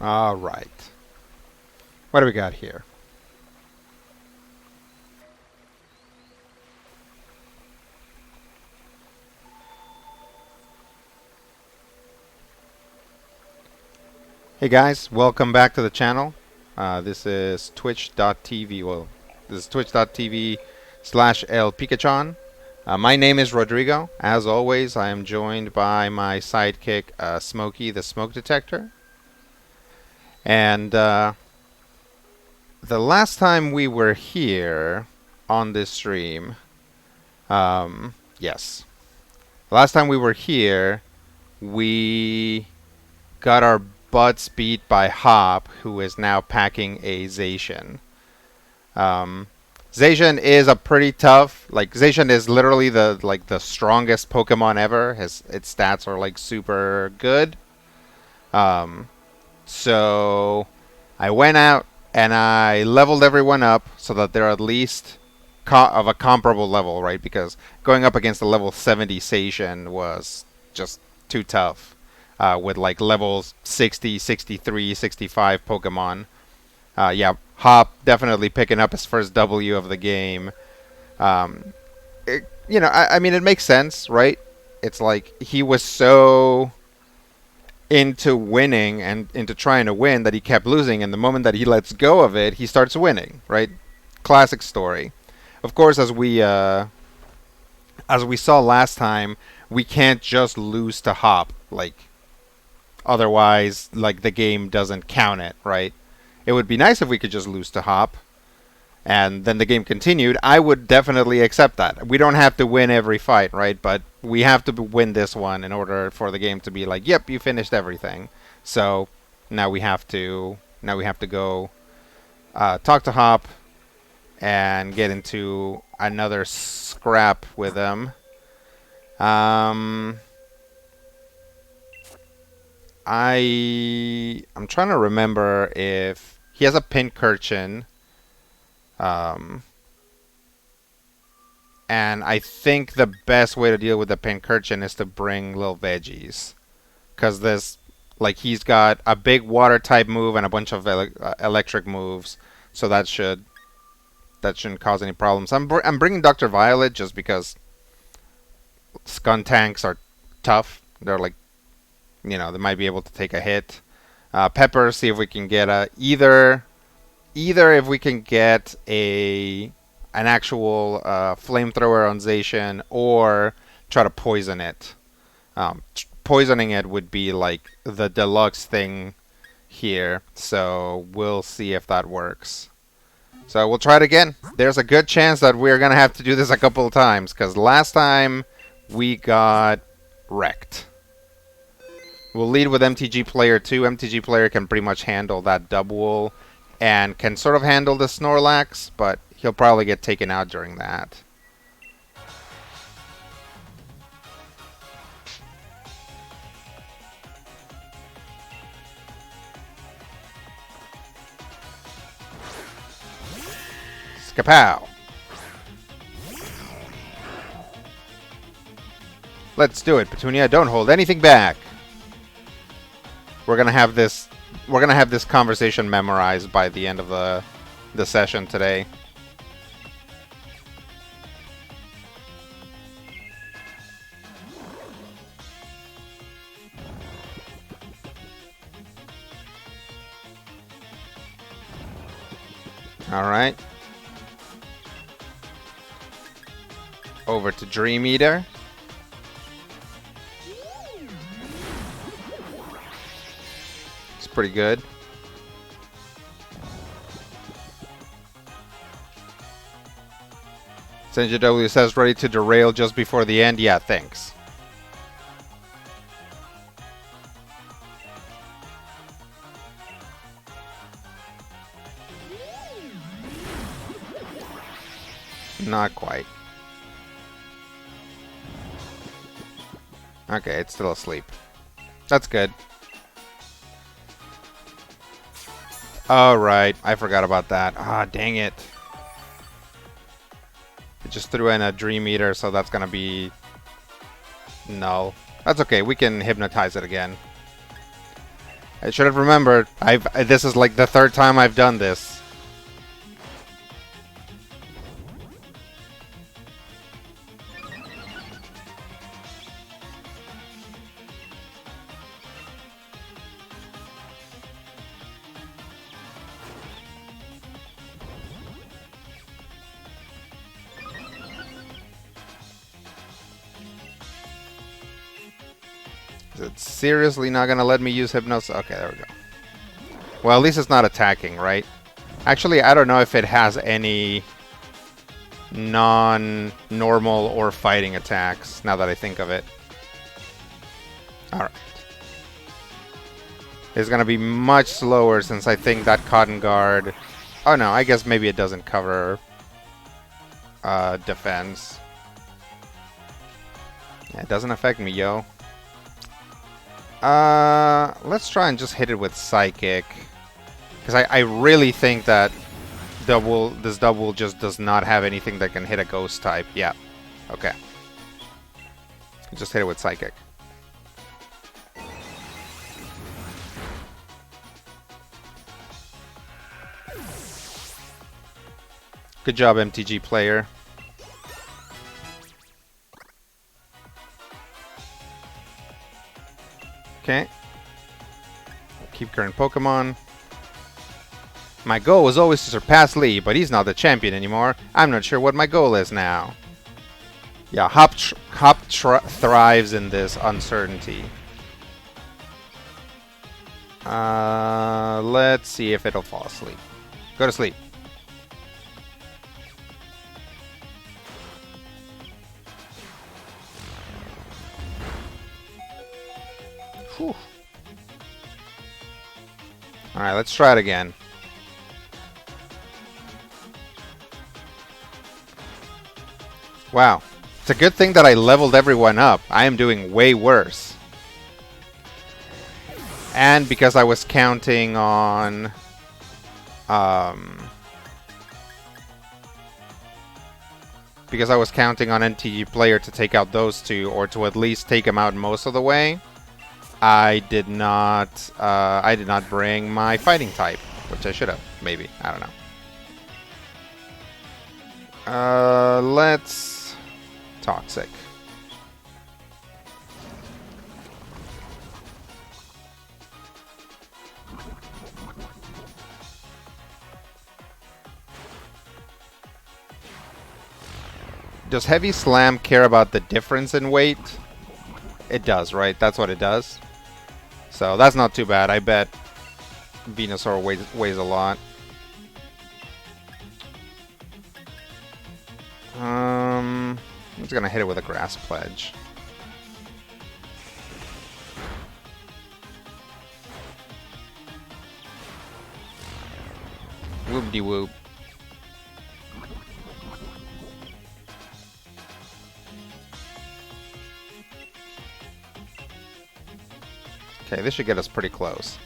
All right. What do we got here? Hey guys, welcome back to the channel. This is twitch.tv. Well, this is twitch.tv/El Picachon. My name is Rodrigo. As always, I am joined by my sidekick, Smokey the Smoke Detector. And the last time we were here on this stream, yes, last time we were here, we got our butts beat by Hop, who is now packing a Zacian. Zacian is a pretty tough. Zacian is literally the strongest Pokemon ever. Its stats are like super good. So I went out and I leveled everyone up so that they're at least of a comparable level, right? Because going up against a level 70 Zacian was just too tough. With like levels 60, 63, 65 Pokemon. Yeah, Hop definitely picking up his first W of the game. I mean, it makes sense, right? It's like he was so into winning and into trying to win that he kept losing, and the moment that he lets go of it, he starts winning, right? Classic story. Of course, as we saw last time, we can't just lose to Hop. Otherwise, the game doesn't count it, right? It would be nice if we could just lose to Hop, and then the game continued. I would definitely accept that. We don't have to win every fight, right? But we have to win this one in order for the game to be like, yep, you finished everything. So now we have to go talk to Hop and get into another scrap with him. I'm trying to remember if he has a Pincurchin. And I think the best way to deal with the Pincurchin is to bring little veggies. Because he's got a big water type move and a bunch of electric moves. So that shouldn't cause any problems. I'm bringing Dr. Violet just because Skuntanks are tough. They're they might be able to take a hit. Pepper, see if we can get either if we can get an actual flamethrower on Zacian, or try to poison it. Poisoning it would be like the deluxe thing here, so we'll see if that works. So we'll try it again. There's a good chance that we're gonna have to do this a couple of times, because last time we got wrecked. We'll lead with MTG Player 2. MTG Player can pretty much handle that double and can sort of handle the Snorlax, but he'll probably get taken out during that. Skapow! Let's do it, Petunia. Don't hold anything back. We're gonna have this conversation memorized by the end of the session today. All right. Over to Dream Eater. It's pretty good. Senja W says ready to derail just before the end. Yeah, thanks. Not quite. Okay, it's still asleep. That's good. Alright, I forgot about that. Ah, dang it. It just threw in a Dream Eater, so that's gonna be null. That's okay, we can hypnotize it again. I should have remembered. This is like the third time I've done this. Is it seriously not gonna let me use Hypnosis? Okay, there we go. Well, at least it's not attacking, right? Actually, I don't know if it has any non-normal or fighting attacks, now that I think of it. Alright. It's gonna be much slower since I think that Cotton Guard... Oh no, I guess maybe it doesn't cover defense. Yeah, it doesn't affect me, yo. Let's try and just hit it with Psychic. Because I really think that this double just does not have anything that can hit a Ghost type. Yeah. Okay. Just hit it with Psychic. Good job, MTG player. Okay. Keep current Pokemon. My goal was always to surpass Lee, but he's not the champion anymore. I'm not sure what my goal is now. Yeah, Hop thrives in this uncertainty. Let's see if it'll fall asleep. Go to sleep. Whew. Alright, let's try it again. Wow. It's a good thing that I leveled everyone up. I am doing way worse. And because I was counting on... because I was counting on NTG player to take out those two, or to at least take them out most of the way, I did not bring my fighting type, which I should have, maybe. I don't know. Let's... Toxic. Does Heavy Slam care about the difference in weight? It does, right? That's what it does. So that's not too bad. I bet Venusaur weighs a lot. I'm just gonna hit it with a Grass Pledge. Whoop-de-whoop. Okay, this should get us pretty close.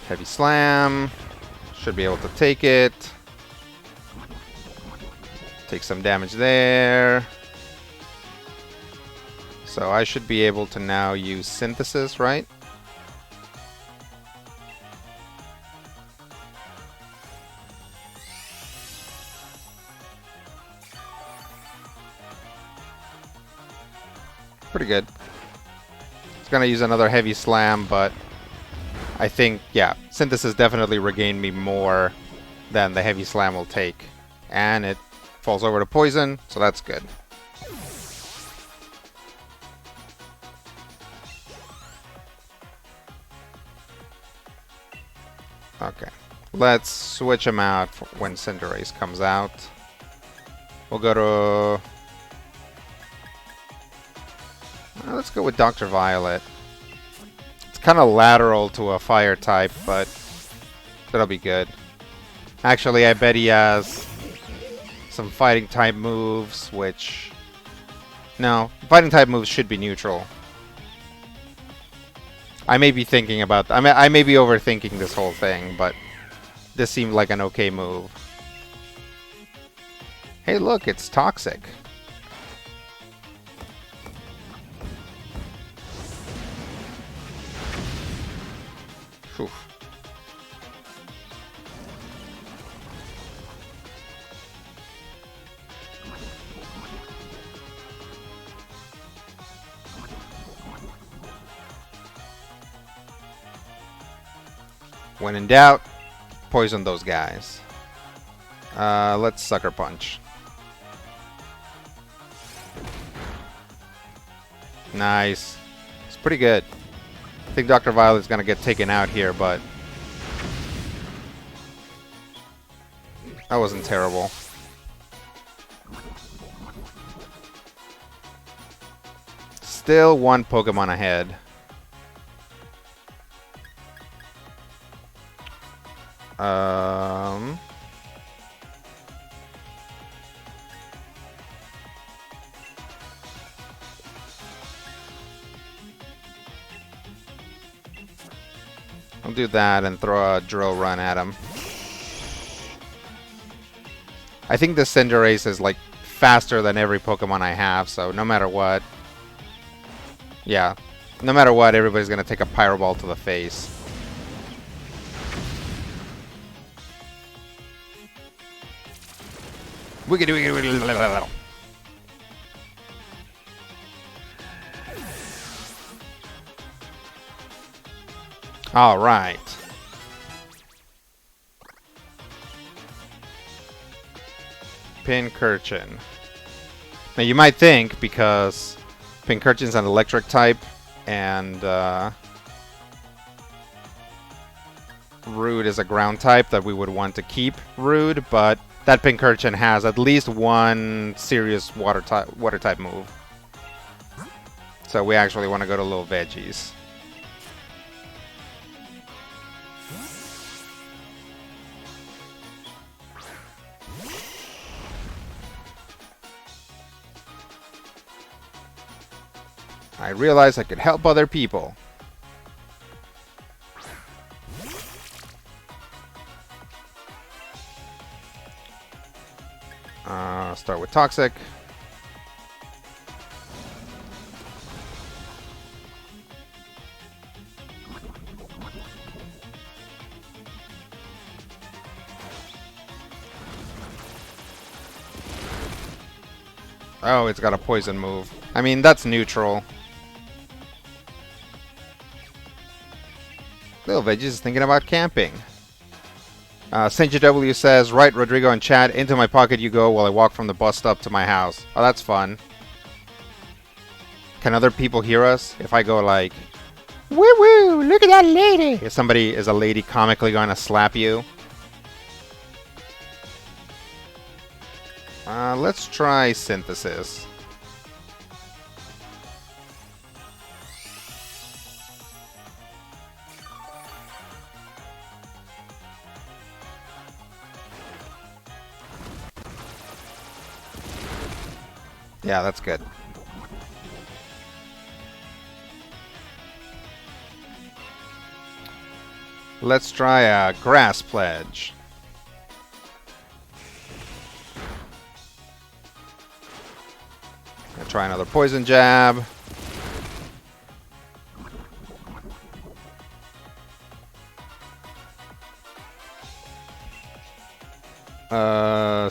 Heavy Slam. Should be able to take it. Take some damage there. So I should be able to now use Synthesis, right? Pretty good. It's gonna use another Heavy Slam, but I think, yeah, Synthesis definitely regained me more than the Heavy Slam will take. And it falls over to Poison, so that's good. Okay. Let's switch him out for when Cinderace comes out. We'll go to... let's go with Dr. Violet. It's kind of lateral to a fire type, but that'll be good. Actually, I bet he has some fighting type moves, which... No, fighting type moves should be neutral. I may be thinking about... I may be overthinking this whole thing, but this seemed like an okay move. Hey, look, it's Toxic. When in doubt, poison those guys. Let's Sucker Punch. Nice. It's pretty good. I think Dr. Violet's gonna get taken out here, but that wasn't terrible. Still one Pokemon ahead. I'll do that and throw a drill run at him. I think the Cinderace is like faster than every Pokemon I have, so no matter what. Yeah, no matter what, everybody's gonna take a Pyro Ball to the face. Wiggity wiggity wiggity. All right. Pincurchin. Now you might think, because Pincurchin's an electric type and Rude is a ground type, that we would want to keep Rude, but that Pincurchin has at least one serious water type move. So we actually want to go to little veggies. I realized I could help other people. Start with Toxic. Oh, it's got a poison move. I mean, that's neutral. Little Veggies is thinking about camping. St. JW says, right, Rodrigo and Chad, into my pocket you go while I walk from the bus stop to my house. Oh, that's fun. Can other people hear us? If I go like, woo woo, look at that lady. If somebody is a lady comically going to slap you. Let's try Synthesis. Yeah, that's good. Let's try a Grass Pledge. I'll try another Poison Jab.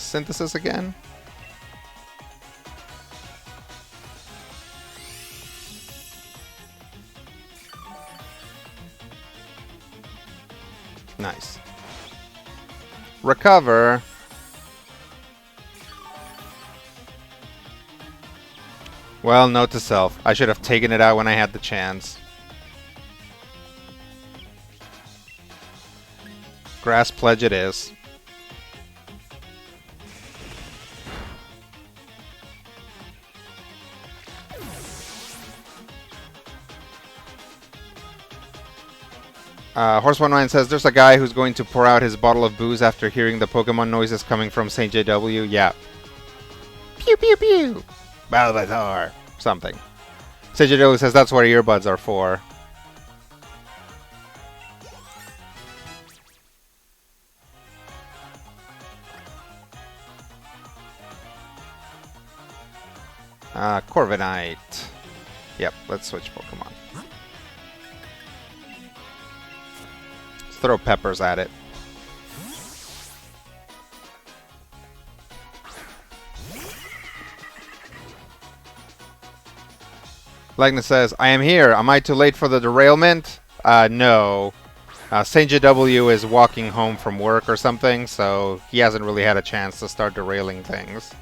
Synthesis again? Nice. Recover. Well, note to self. I should have taken it out when I had the chance. Grass Pledge it is. Horse19 says, there's a guy who's going to pour out his bottle of booze after hearing the Pokemon noises coming from St. JW. Yeah. Pew pew pew. Balbatar. Something. St. JW says that's what earbuds are for. Corviknight. Yep, let's switch Pokemon. Throw peppers at it. Legna says, I am here. Am I too late for the derailment? No. Saint JW is walking home from work or something, so he hasn't really had a chance to start derailing things.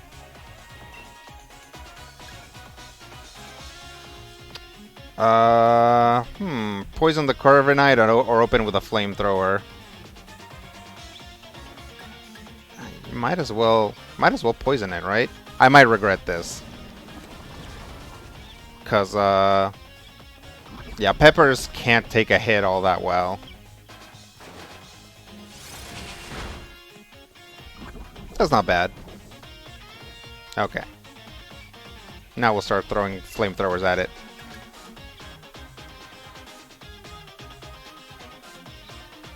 Poison the Corviknight or open with a flamethrower. Might as well poison it, right? I might regret this. Cause yeah, Peppers can't take a hit all that well. That's not bad. Okay. Now we'll start throwing flamethrowers at it.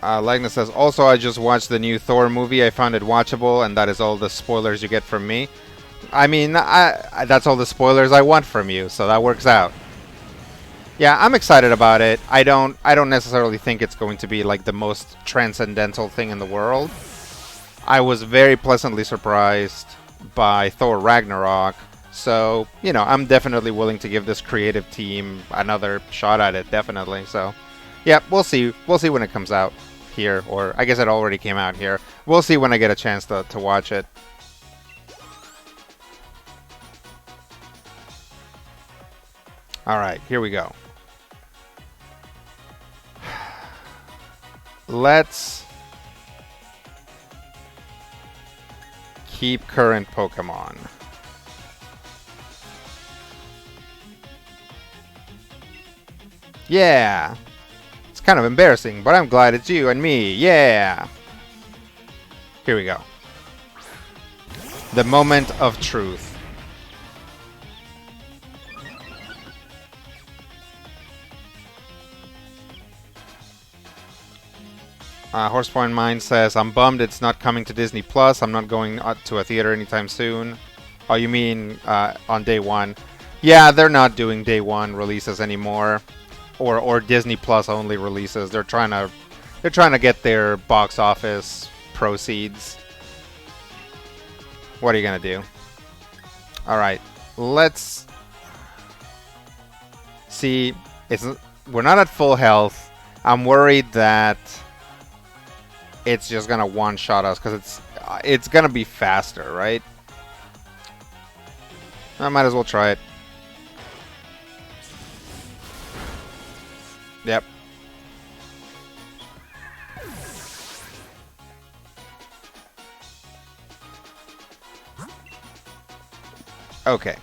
Ligna says, also I just watched the new Thor movie. I found it watchable, and that is all the spoilers you get from me. I mean, that's all the spoilers I want from you, so that works out. Yeah, I'm excited about it. I don't necessarily think it's going to be like the most transcendental thing in the world. I was very pleasantly surprised by Thor Ragnarok, so, you know, I'm definitely willing to give this creative team another shot at it, definitely. So, yeah, we'll see. We'll see when it comes out here, or I guess it already came out here. We'll see when I get a chance to watch it. Alright, here we go. Let's keep current Pokemon. Yeah! It's kind of embarrassing, but I'm glad it's you and me. Yeah! Here we go. The moment of truth. Horsepoint Mind says, I'm bummed it's not coming to Disney Plus. I'm not going to a theater anytime soon. Oh, you mean on day one? Yeah, they're not doing day one releases anymore, or Disney Plus only releases. They're trying to get their box office proceeds. What are you gonna do? All right, let's see. We're not at full health. I'm worried that it's just gonna one-shot us because it's gonna be faster, right? I might as well try it. Yep. Okay.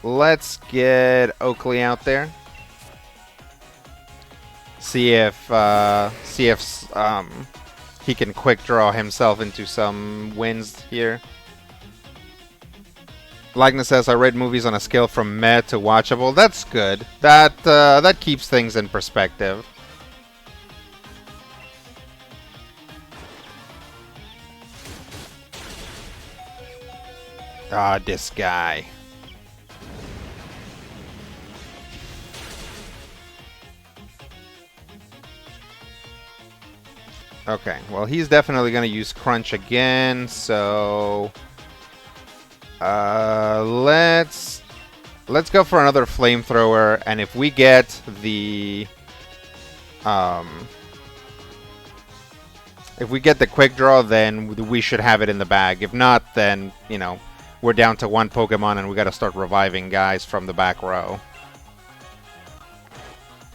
Let's get Oakley out there. See if he can quick draw himself into some wins here. Ligna says, I rate movies on a scale from meh to watchable. That's good. That keeps things in perspective. Ah, this guy. Okay, well, he's definitely going to use Crunch again, so let's go for another Flamethrower, and if we get the Quick Draw, then we should have it in the bag. If not, then, you know, we're down to one Pokemon and we got to start reviving guys from the back row.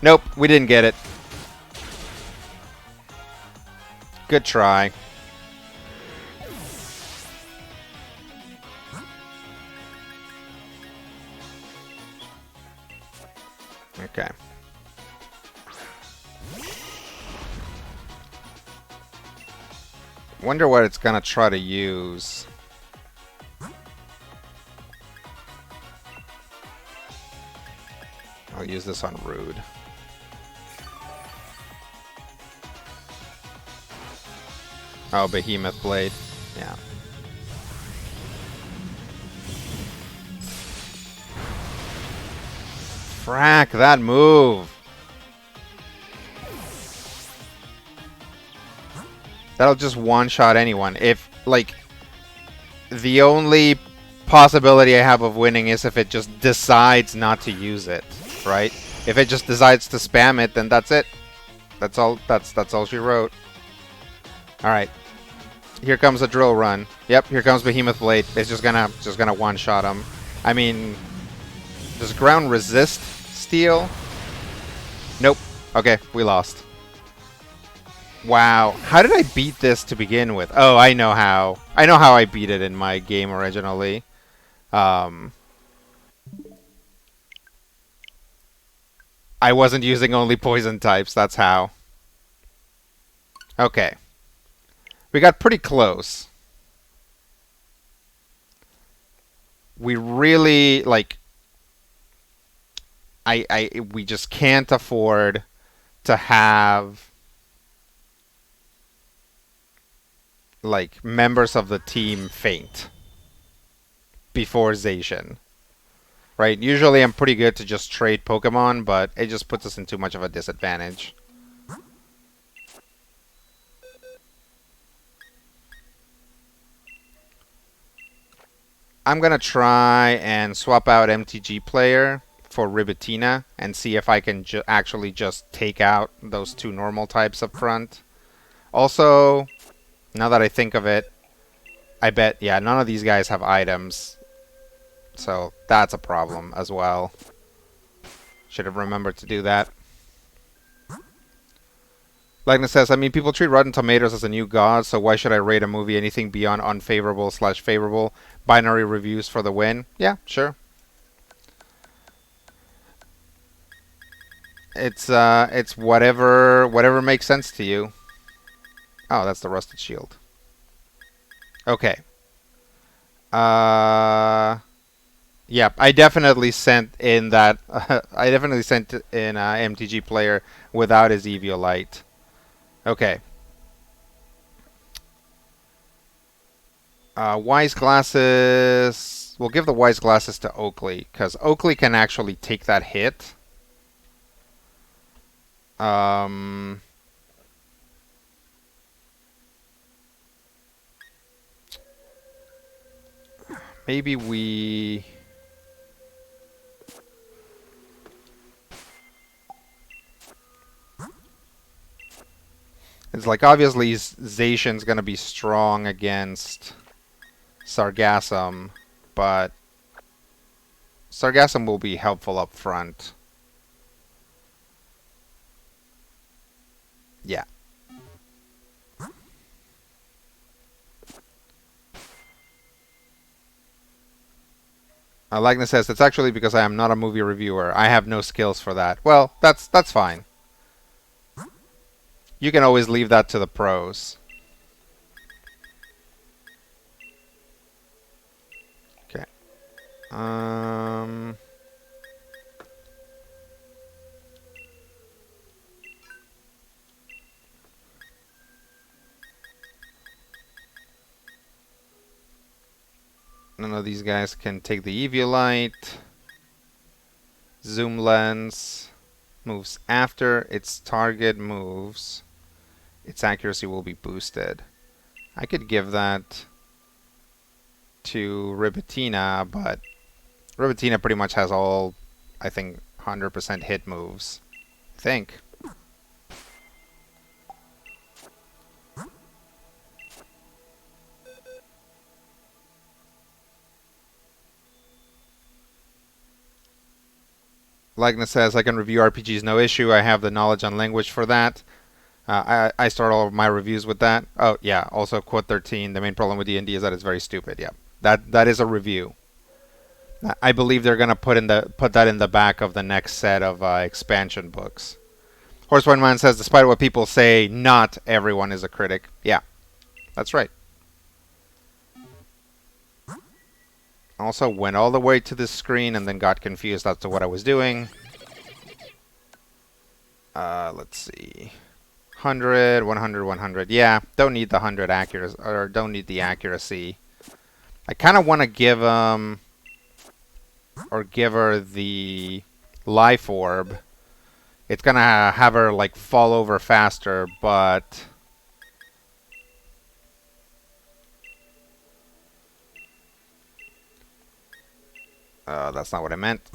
Nope, we didn't get it. Good try. Okay. Wonder what it's gonna try to use. I'll use this on Rude. Oh, Behemoth Blade. Yeah. Frack, that move. That'll just one-shot anyone. If, like, the only possibility I have of winning is if it just decides not to use it. right? If it just decides to spam it, then that's it. That's all. That's all she wrote. All right. Here comes a drill run. Yep. Here comes Behemoth Blade. It's just gonna one shot him. I mean, does ground resist steel? Nope. Okay, we lost. Wow. How did I beat this to begin with? Oh, I know how. I know how I beat it in my game originally. I wasn't using only poison types. That's how. Okay. We got pretty close. We really, like... we just can't afford to have... like, members of the team faint before Zacian. Right? Usually I'm pretty good to just trade Pokemon, but it just puts us in too much of a disadvantage. I'm gonna try and swap out MTG player for Ribitina and see if I can actually just take out those two normal types up front. Also, now that I think of it, I bet, yeah, none of these guys have items. So that's a problem as well. Should have remembered to do that. Lightning says, I mean, people treat Rotten Tomatoes as a new god, so why should I rate a movie anything beyond unfavorable/favorable? Binary reviews for the win? Yeah, sure. It's whatever makes sense to you. Oh, that's the Rusted Shield. Okay. Yeah, I definitely sent in that. I definitely sent in MTG player without his Eviolite. Okay. Wise Glasses. We'll give the Wise Glasses to Oakley because Oakley can actually take that hit. Maybe we... It's like, obviously, Zacian's going to be strong against Sargassum, but Sargassum will be helpful up front. Yeah. Lagna says, it's actually because I am not a movie reviewer. I have no skills for that. Well, that's fine. You can always leave that to the pros. Okay. None of these guys can take the Eviolite. Zoom Lens moves after its target moves. Its accuracy will be boosted. I could give that to Ribitina, but Ribitina pretty much has all, I think, 100% hit moves. I think. Lagna says, I can review RPGs no issue. I have the knowledge on language for that. I start all of my reviews with that. Oh, yeah. Also, quote 13. The main problem with D&D is that it's very stupid. Yeah. That is a review. I believe they're gonna put that in the back of the next set of expansion books. Horsewine Man says, despite what people say, not everyone is a critic. Yeah, that's right. Also went all the way to this screen and then got confused as to what I was doing. Let's see. 100, 100, 100. Yeah, don't need the 100 accuracy, or don't need the accuracy. I kind of want to give him, or give her the life orb. It's gonna have her like fall over faster, but that's not what I meant.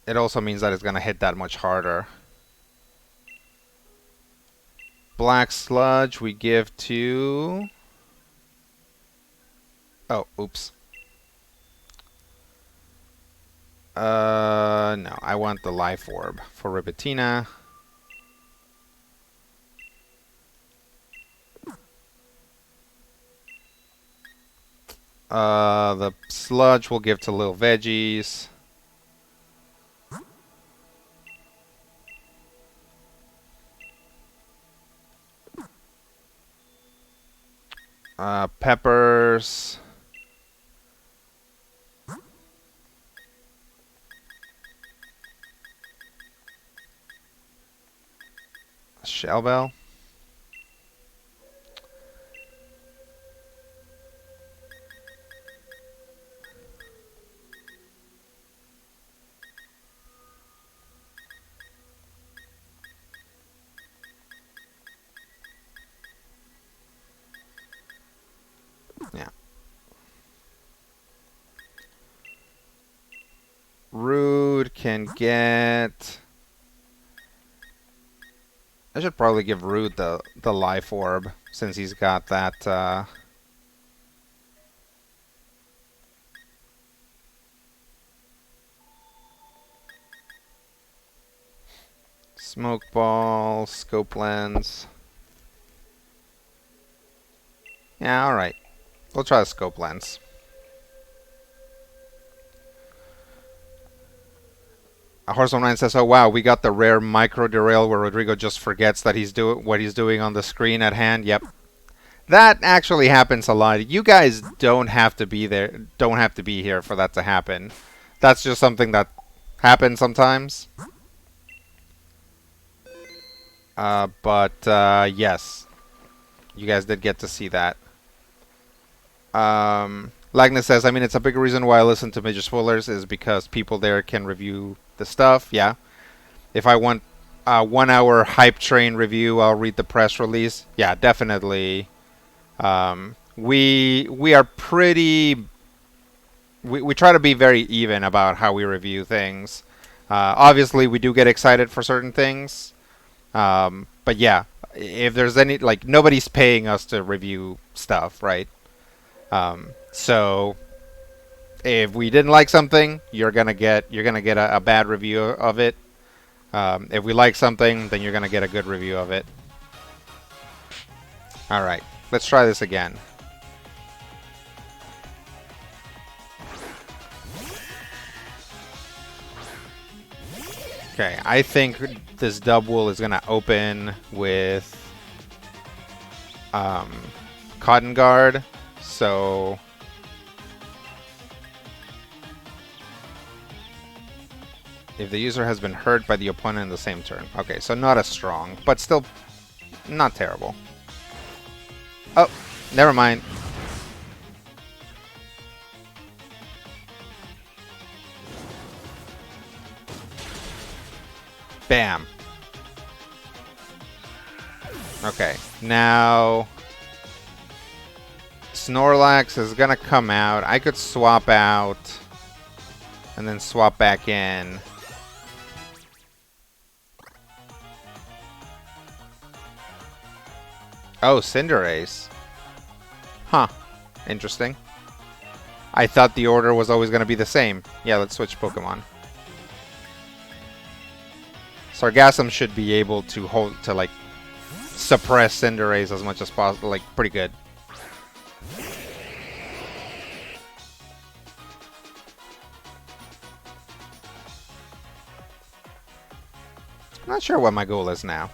it also means that it's going to hit that much harder. Black Sludge we give to... Oh, oops. No, I want the Life Orb for Ribitina. The Sludge we'll give to Little Veggies. Peppers. Shellbell. Yeah. Rude can get... I should probably give Rude the Life Orb, since he's got that, Smoke Ball, Scope Lens. Yeah, alright. We'll try the Scope Lens. Horseman 9 says, oh wow, we got the rare micro derail where Rodrigo just forgets that he's what he's doing on the screen at hand. Yep. That actually happens a lot. You guys don't have to be there, don't have to be here for that to happen. That's just something that happens sometimes. Yes. You guys did get to see that. Lagnus says, I mean, it's a big reason why I listen to Major Spoilers is because people there can review the stuff. Yeah. If I want a 1 hour hype train review, I'll read the press release. Yeah, definitely. We are pretty... We try to be very even about how we review things. Obviously, we do get excited for certain things. But yeah, if there's any... Like, nobody's paying us to review stuff, right? So if we didn't like something, you're gonna get a bad review of it. If we like something, then you're gonna get a good review of it. All right, let's try this again. Okay, I think this double is gonna open with Cotton Guard. So if the user has been hurt by the opponent in the same turn. Okay, so not as strong, but still not terrible. Oh, never mind. Bam. Okay, now Snorlax is gonna come out. I could swap out and then swap back in. Oh, Cinderace. Huh. Interesting. I thought the order was always gonna be the same. Yeah, let's switch Pokemon. Sargassum should be able to like suppress Cinderace as much as possible. Like, pretty good. I'm not sure what my goal is now.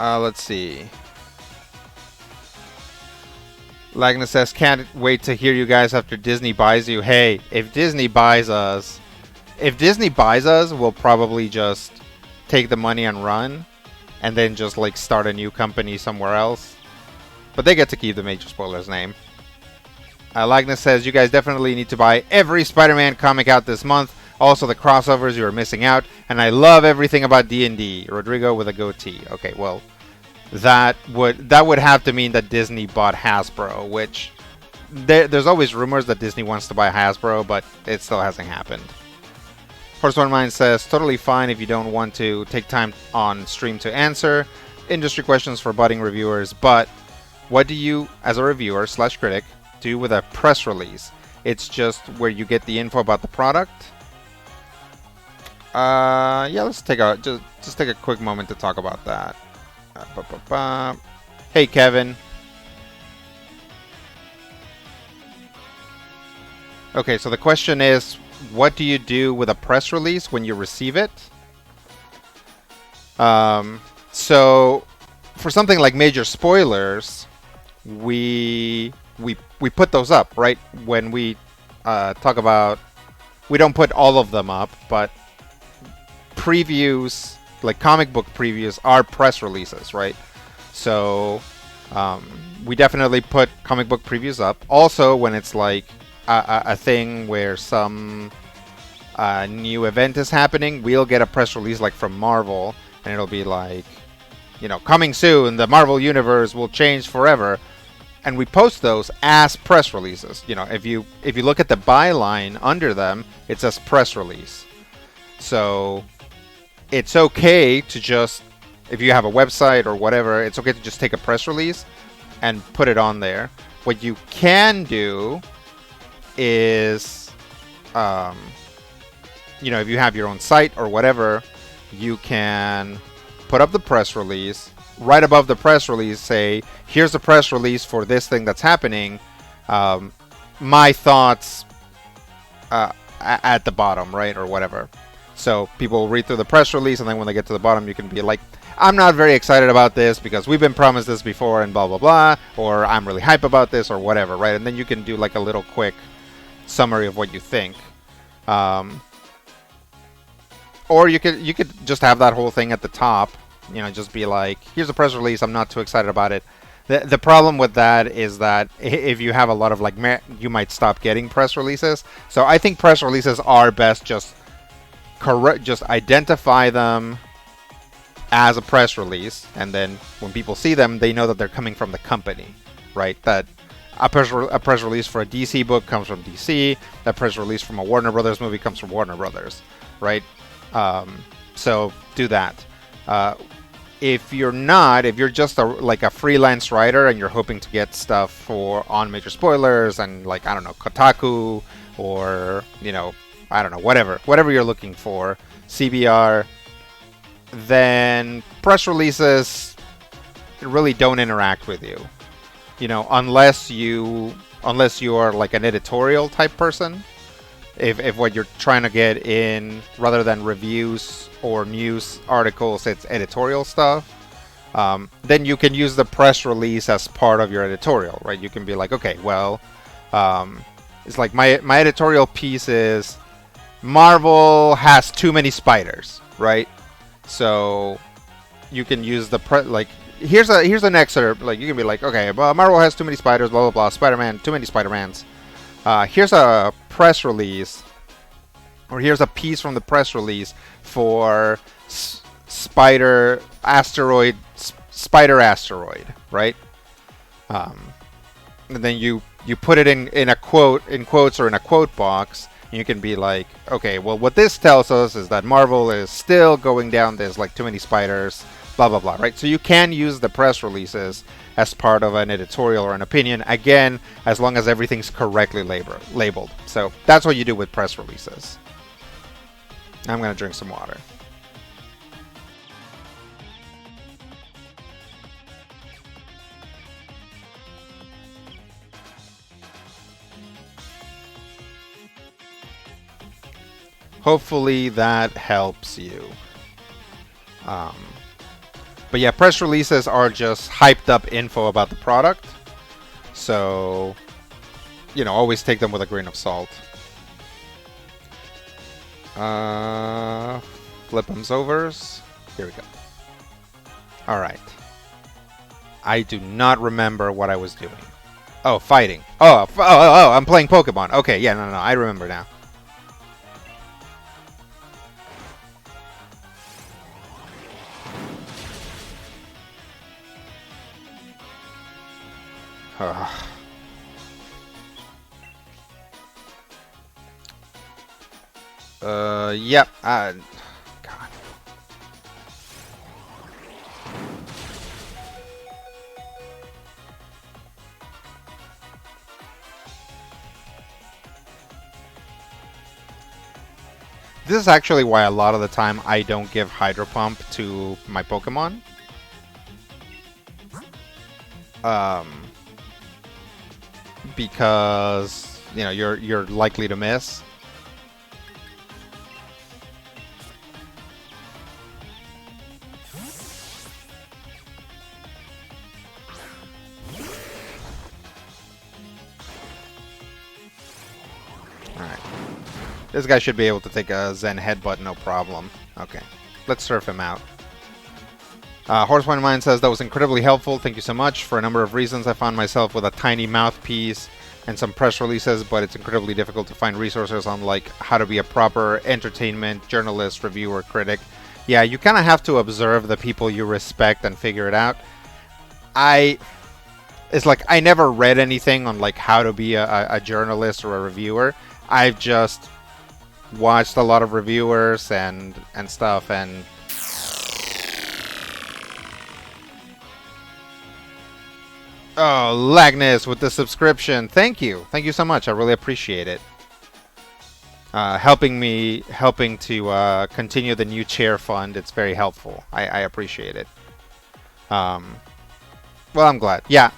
Let's see. Lagna says, can't wait to hear you guys after Disney buys you. Hey, if Disney buys us, we'll probably just take the money and run, and then just like start a new company somewhere else. But they get to keep the Major Spoilers name. Lagna says, you guys definitely need to buy every Spider-Man comic out this month. Also the crossovers, you are missing out. And I love everything about D&D. Rodrigo with a goatee. Okay, well, that would have to mean that Disney bought Hasbro, which there's always rumors that Disney wants to buy Hasbro, but it still hasn't happened. Horse One Mind says, totally fine if you don't want to take time on stream to answer industry questions for budding reviewers, but what do you, as a reviewer / critic, do with a press release? It's just where you get the info about the product. Yeah, let's take a just take a quick moment to talk about that. Hey, Kevin. Okay, so the question is, what do you do with a press release when you receive it? So for something like major spoilers, we put those up, right? When we talk about, we don't put all of them up, but previews, like comic book previews, are press releases, right? So we definitely put comic book previews up. Also, when it's like a thing where some new event is happening, we'll get a press release like from Marvel, and it'll be like, coming soon, the Marvel universe will change forever. And we post those as press releases. If you look at the byline under them, it says press release. So it's okay to just, if you have a website or whatever, it's okay to just take a press release and put it on there. What you can do is, if you have your own site or whatever, you can put up the press release. Right above the press release, say, here's the press release for this thing that's happening. My thoughts at the bottom, right, or whatever. So people will read through the press release, and then when they get to the bottom, you can be like, I'm not very excited about this because we've been promised this before and blah, blah, blah. Or I'm really hype about this or whatever, right? And then you can do like a little quick summary of what you think. Or you could just have that whole thing at the top. Just be like, here's a press release. I'm not too excited about it. The problem with that is that if you have a lot of you might stop getting press releases. So I think press releases are best just identify them as a press release, and then when people see them, they know that they're coming from the company, right? That a press release for a DC book comes from DC. A press release from a Warner Brothers movie comes from Warner Brothers, right? So do that. If you're just a freelance writer and you're hoping to get stuff on major spoilers and Kotaku or whatever you're looking for, CBR, then press releases really don't interact with you. Unless you are like an editorial type person. If what you're trying to get in, rather than reviews or news articles, it's editorial stuff, then you can use the press release as part of your editorial, right? You can be like, okay, well, it's like my editorial piece is Marvel has too many spiders, right? So you can use the here's an excerpt. Like, you can be like, okay, well, Marvel has too many spiders, blah blah blah. Spider-Man, too many Spider-Mans. Here's a press release, or here's a piece from the press release for Spider Asteroid, right? And then you put it in a quote, in quotes, or in a quote box. And you can be like, okay, well, what this tells us is that Marvel is still going down this too many spiders, blah blah blah, right? So you can use the press releases as part of an editorial or an opinion, again, as long as everything's correctly labeled. So that's what you do with press releases. I'm going to drink some water. Hopefully that helps you. But yeah, press releases are just hyped up info about the product. So, always take them with a grain of salt. Flip'ems overs. Here we go. Alright. I do not remember what I was doing. Oh, fighting. Oh, I'm playing Pokemon. Okay, yeah, no, I remember now. Ugh. Yep. God. This is actually why a lot of the time I don't give Hydro Pump to my Pokemon. Because you know you're likely to miss. Alright. This guy should be able to take a Zen Headbutt, no problem. Okay. Let's surf him out. Horsewine Mind says, that was incredibly helpful. Thank you so much. For a number of reasons, I found myself with a tiny mouthpiece and some press releases, but it's incredibly difficult to find resources on, like, how to be a proper entertainment journalist, reviewer, critic. Yeah, you kind of have to observe the people you respect and figure it out. It's like, I never read anything on, like, how to be a journalist or a reviewer. I've just watched a lot of reviewers and stuff, and oh, Lagnus with the subscription. Thank you. Thank you so much. I really appreciate it. Helping to continue the new chair fund. It's very helpful. I appreciate it. Well, I'm glad. Yeah,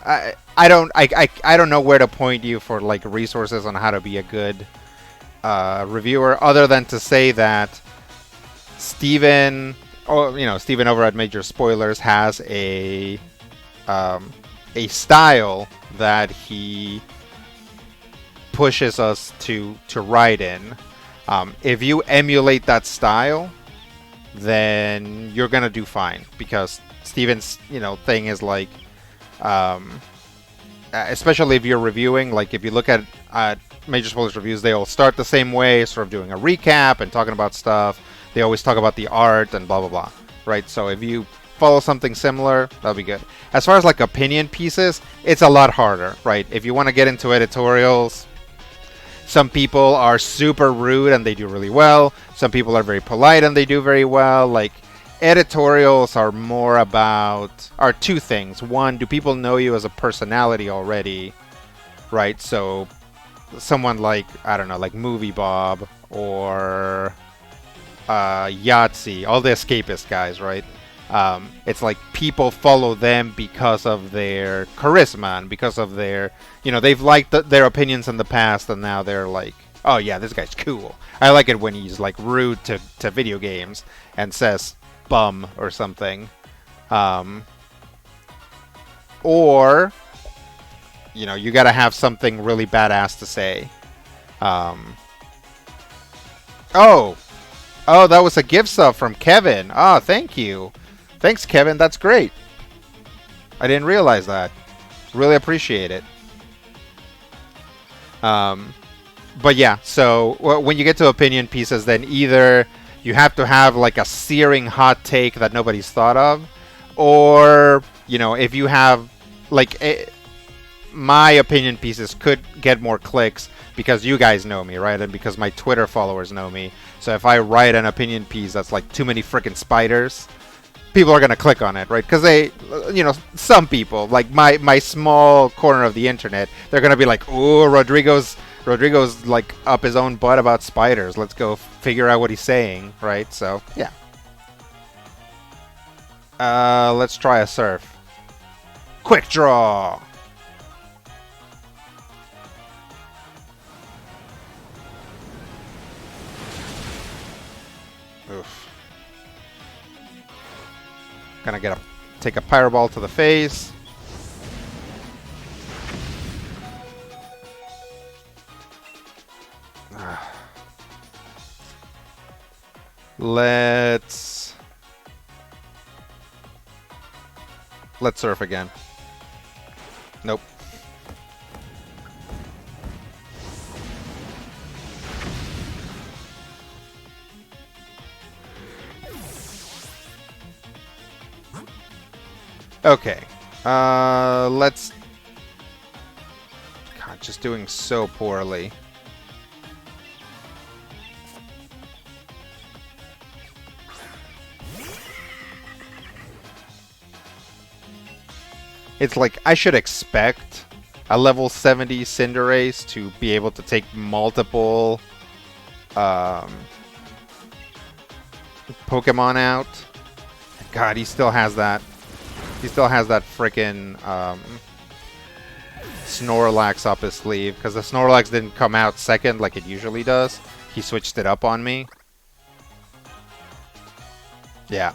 I don't know where to point you for like resources on how to be a good reviewer, other than to say that Steven, Steven over at Major Spoilers has a style that he pushes us to write in. If you emulate that style, then you're gonna do fine, because Steven's thing is like, especially if you're reviewing, like if you look at Major Spoilers reviews, they all start the same way, sort of doing a recap and talking about stuff. They always talk about the art and blah blah blah, right? So if you follow something similar, that'll be good. As far as like opinion pieces, it's a lot harder, right? If you want to get into editorials, some people are super rude and they do really well. Some people are very polite and they do very well. Like, editorials are more about, are two things. One, do people know you as a personality already, right? So someone like, I don't know, like Movie Bob or Yahtzee, all the escapist guys, right? It's like people follow them because of their charisma and because of their, they've liked their opinions in the past, and now they're like, oh yeah, this guy's cool. I like it when he's like rude to video games and says bum or something. Or, you gotta have something really badass to say. Oh, that was a gift sub from Kevin. Oh, thank you. Thanks, Kevin. That's great. I didn't realize that. Really appreciate it. But yeah, so when you get to opinion pieces, then either you have to have like a searing hot take that nobody's thought of, or, if you have like my opinion pieces could get more clicks because you guys know me, right? And because my Twitter followers know me. So if I write an opinion piece that's like too many freaking spiders, people are going to click on it, right? Because they, some people, like my small corner of the internet, they're going to be like, ooh, Rodrigo's like up his own butt about spiders. Let's go figure out what he's saying, right? So, yeah. Let's try a surf. Quick draw! Oof. Gonna take a Pyro Ball to the face. Let's surf again. Nope. Okay. Let's just doing so poorly. It's like I should expect a level 70 Cinderace to be able to take multiple Pokemon out. God, he still has that. He still has that frickin' Snorlax up his sleeve, because the Snorlax didn't come out second like it usually does. He switched it up on me. Yeah.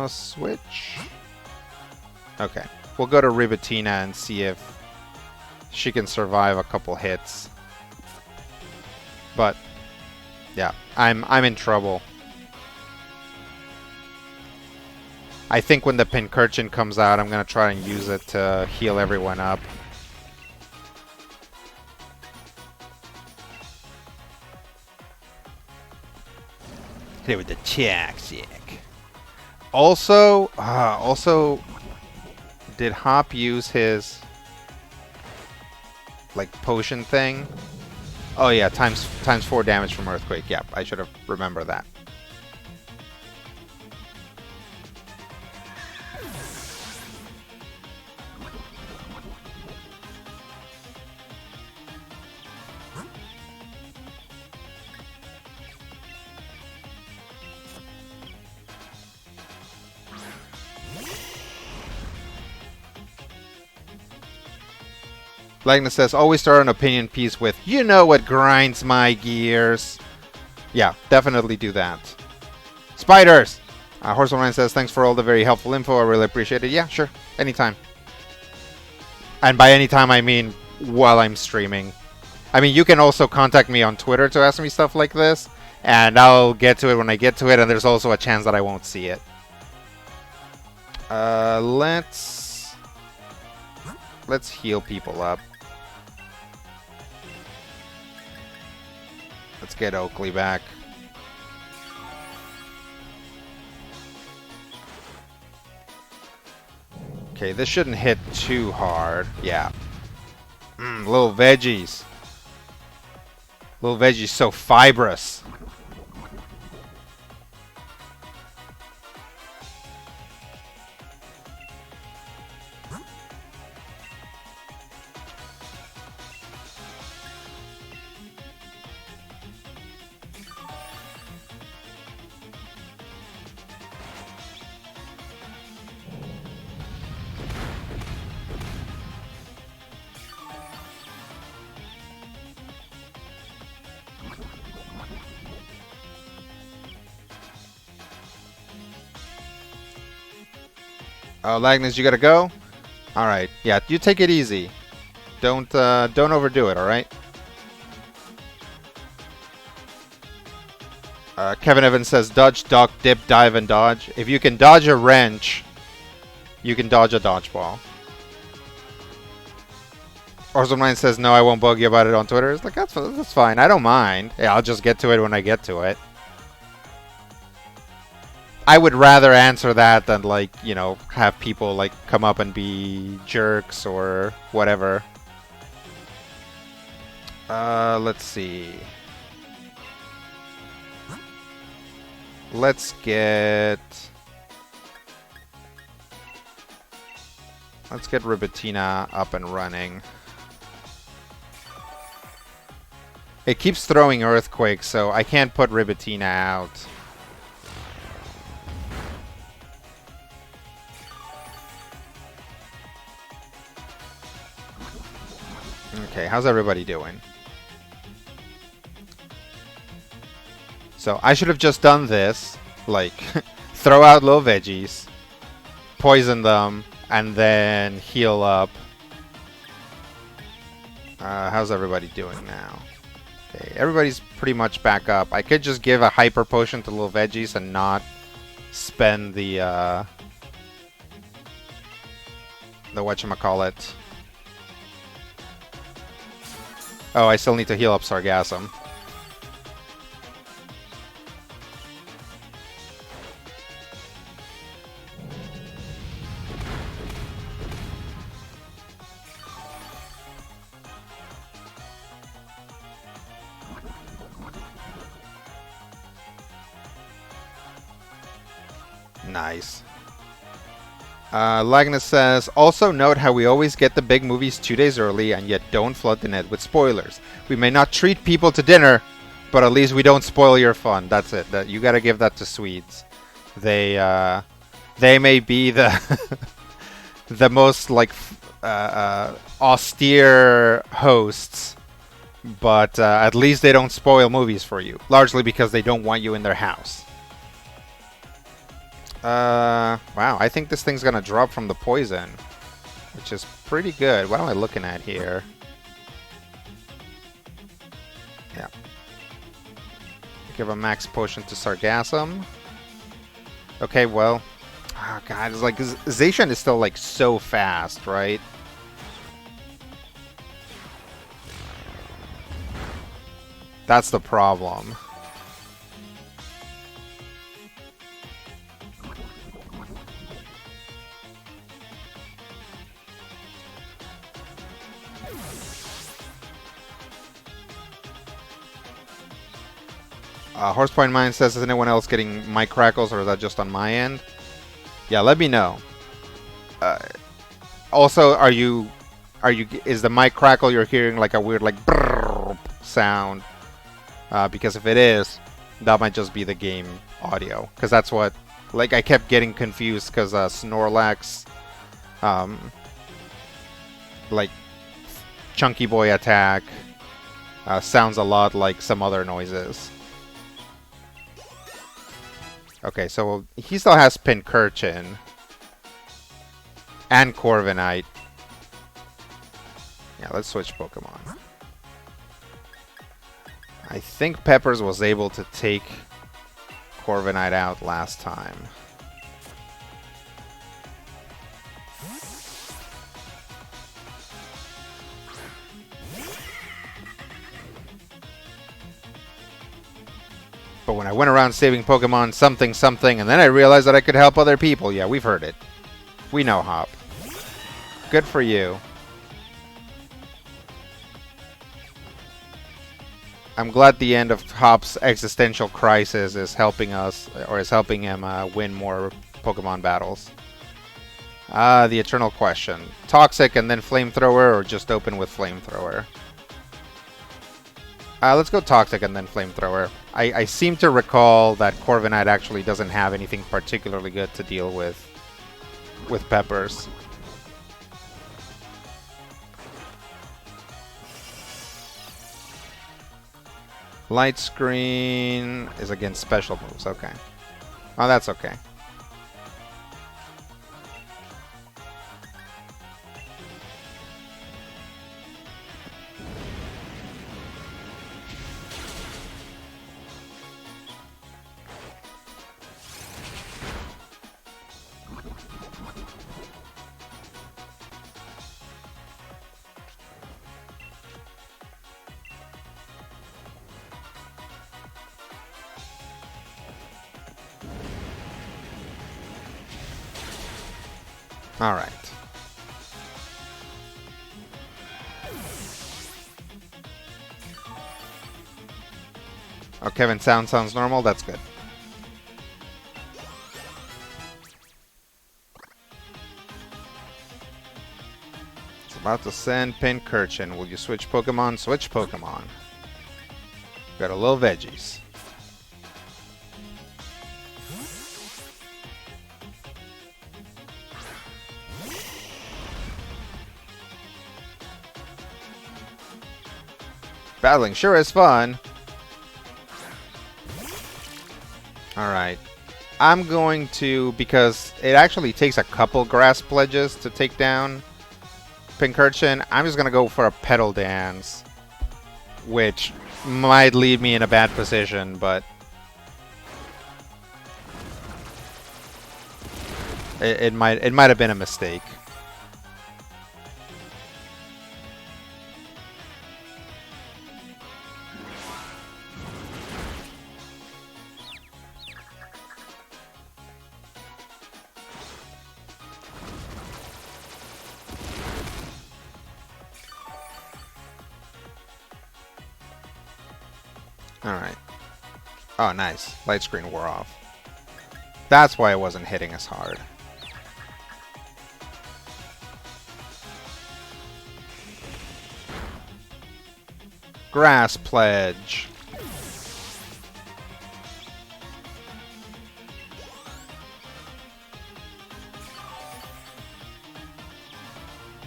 Switch. Okay. We'll go to Ribatina and see if she can survive a couple hits. But yeah, I'm in trouble. I think when the Pincurchin comes out, I'm gonna try and use it to heal everyone up. Hit it with the Toxic. Also, did Hop use his like potion thing? Oh yeah, times 4 damage from Earthquake. Yep, I should have remembered that. Lagna says, always start an opinion piece with, you know what grinds my gears. Yeah, definitely do that. Spiders! Horseman says, thanks for all the very helpful info. I really appreciate it. Yeah, sure. Anytime. And by anytime, I mean while I'm streaming. I mean, you can also contact me on Twitter to ask me stuff like this. And I'll get to it when I get to it. And there's also a chance that I won't see it. Let's heal people up. Let's get Oakley back. Okay, this shouldn't hit too hard. Yeah. Little veggies. Little veggies so fibrous. Oh, Lagnus, you gotta go? Alright, yeah, you take it easy. Don't overdo it, alright? Kevin Evans says, dodge, duck, dip, dive, and dodge. If you can dodge a wrench, you can dodge a dodgeball. Orson9 says, no, I won't bug you about it on Twitter. It's like, that's fine. I don't mind. Yeah, I'll just get to it when I get to it. I would rather answer that than, like, you know, have people, like, come up and be jerks or whatever. Let's see. Let's get Ribatina up and running. It keeps throwing Earthquake, so I can't put Ribatina out. Okay, how's everybody doing? So I should have just done this, like, throw out little veggies, poison them, and then heal up. How's everybody doing now? Okay, everybody's pretty much back up. I could just give a hyper potion to little veggies and not spend the whatchamacallit. Oh, I still need to heal up Sargassum. Nice. Lagnus says, also note how we always get the big movies 2 days early and yet don't flood the net with spoilers. We may not treat people to dinner, but at least we don't spoil your fun. That's it. That you gotta give that to Swedes. They may be the the most like austere hosts, but at least they don't spoil movies for you. Largely because they don't want you in their house. Wow, I think this thing's gonna drop from the poison, which is pretty good. What am I looking at here? Yeah. Give a max potion to Sargassum. Okay, well. Oh god, it's like Zacian is still like so fast, right? That's the problem. Horsepoint Mine says, is anyone else getting mic crackles, or is that just on my end? Yeah, let me know. Also, is the mic crackle you're hearing like a weird like brrr sound? Because if it is, that might just be the game audio. Because that's what, like, I kept getting confused because Snorlax, like, Chunky Boy attack sounds a lot like some other noises. Okay, so he still has Pincurchin and Corviknight. Yeah, let's switch Pokemon. I think Peppers was able to take Corviknight out last time. But when I went around saving Pokemon something something, and then I realized that I could help other people. Yeah, we've heard it. We know, Hop. Good for you. I'm glad the end of Hop's existential crisis is helping us, or is helping him win more Pokemon battles. The eternal question. Toxic and then Flamethrower, or just open with Flamethrower? Let's go Toxic and then Flamethrower. I seem to recall that Corviknight actually doesn't have anything particularly good to deal with Peppers. Light Screen is against special moves. Okay. Oh, that's okay. All right. Oh, Kevin sounds normal. That's good. It's about to send Pincurchin. Will you switch Pokemon? Switch Pokemon. Got a little veggies. Battling sure is fun. Alright. I'm going to, because it actually takes a couple grass pledges to take down Pincurchin, I'm just going to go for a Petal Dance, which might leave me in a bad position, but it might have been a mistake. Alright. Oh, nice. Light screen wore off. That's why it wasn't hitting as hard. Grass Pledge.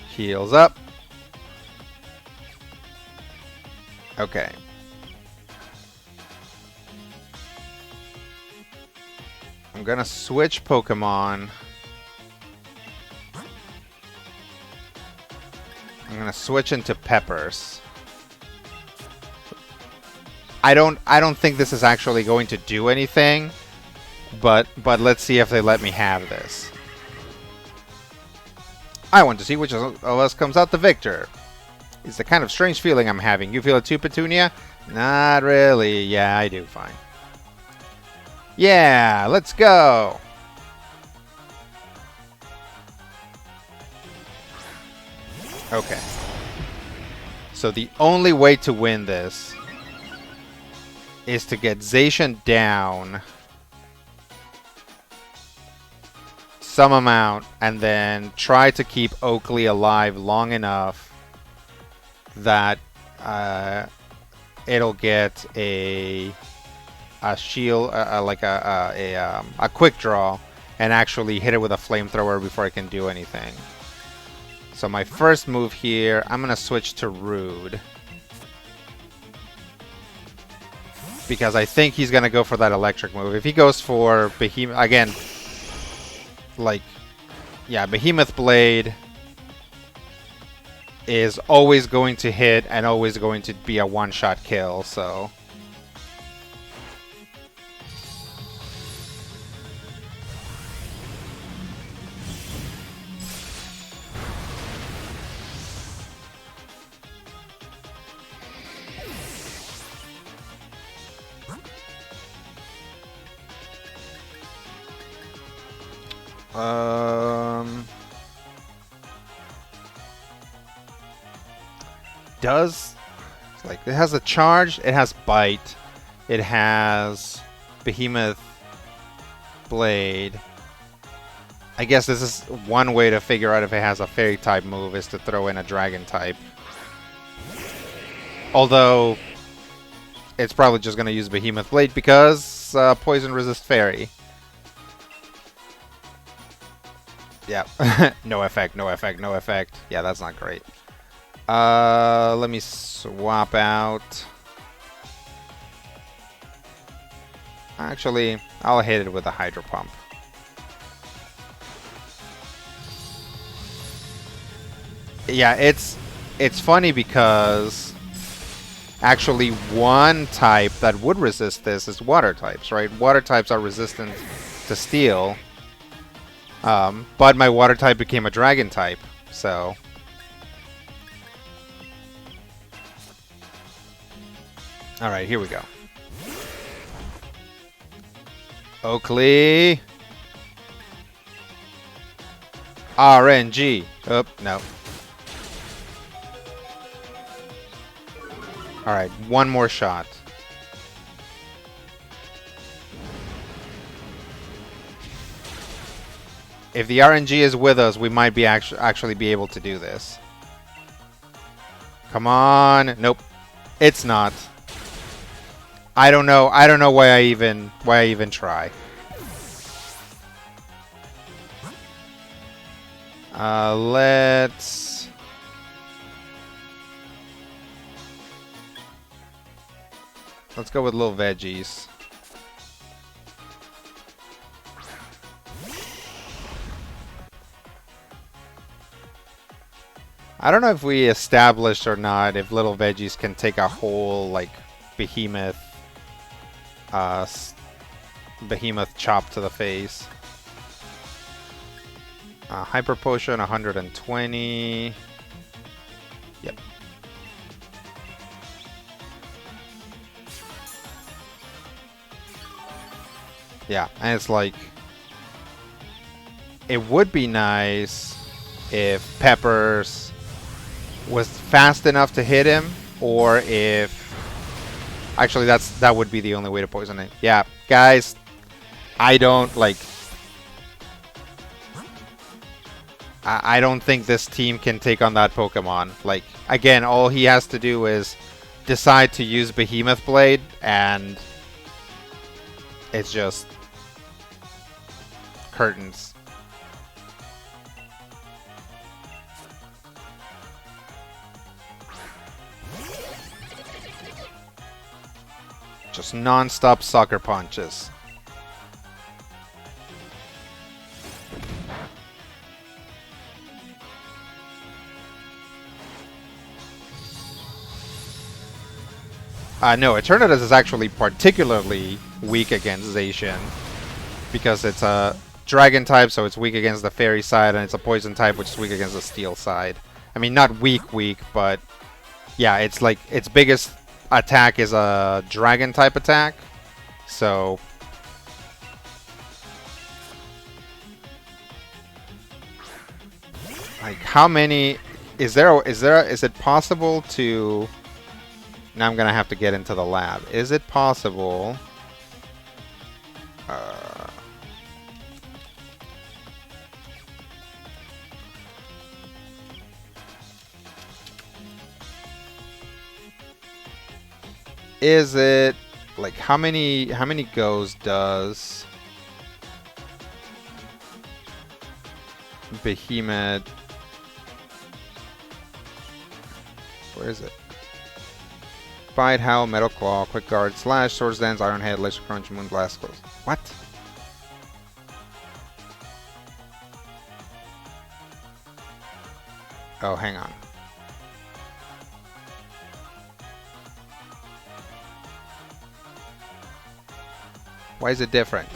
Heals up. Okay. I'm gonna switch Pokemon. I'm gonna switch into Peppers. I don't think this is actually going to do anything, but let's see if they let me have this. I want to see which of us comes out the victor. It's the kind of strange feeling I'm having. You feel it too, Petunia? Not really. Yeah, I do. Fine. Yeah, let's go. Okay. So the only way to win this is to get Zacian down some amount and then try to keep Oakley alive long enough that it'll get a shield, like a quick draw, and actually hit it with a flamethrower before it can do anything. So my first move here, I'm gonna switch to Rude, because I think he's gonna go for that electric move. If he goes for Behemoth again, like, yeah, Behemoth Blade is always going to hit and always going to be a one-shot kill, so. Does, like, it has a charge, it has bite, it has Behemoth Blade. I guess this is one way to figure out if it has a fairy type move, is to throw in a dragon type. Although it's probably just going to use Behemoth Blade because poison resist fairy. Yeah. No effect, no effect, no effect. Yeah, that's not great. Let me swap out. Actually, I'll hit it with a Hydro Pump. Yeah, it's funny because actually one type that would resist this is water types, right? Water types are resistant to steel. But my water type became a dragon type, so. Alright, here we go. Oakley. RNG. Oh, no. Alright, one more shot. If the RNG is with us, we might be actually be able to do this. Come on. Nope. It's not. I don't know why I even try. Let's go with little veggies. I don't know if we established or not if little veggies can take a whole, like, behemoth chop to the face. Hyper Potion 120. Yep. Yeah, and it's like, it would be nice if Peppers was fast enough to hit him, or if actually that would be the only way to poison it. Yeah, guys, I don't like. I don't think this team can take on that Pokemon. Like, again, all he has to do is decide to use Behemoth Blade, and it's just curtains. Just non-stop sucker punches. No, Eternatus is actually particularly weak against Zacian because it's a dragon type, so it's weak against the fairy side, and it's a poison type, which is weak against the steel side. I mean, not weak, but yeah, it's like its biggest attack is a dragon type attack, so like how many is it possible to? Now I'm gonna have to get into the lab. Is it possible? Is it like how many goes does Behemoth? Where is it? Bite, Howl, Metal Claw, Quick Guard, Slash, Swords Dance, Iron Head, Laser Crunch, Moon Blast, Close. What? Oh, hang on. Why is it different?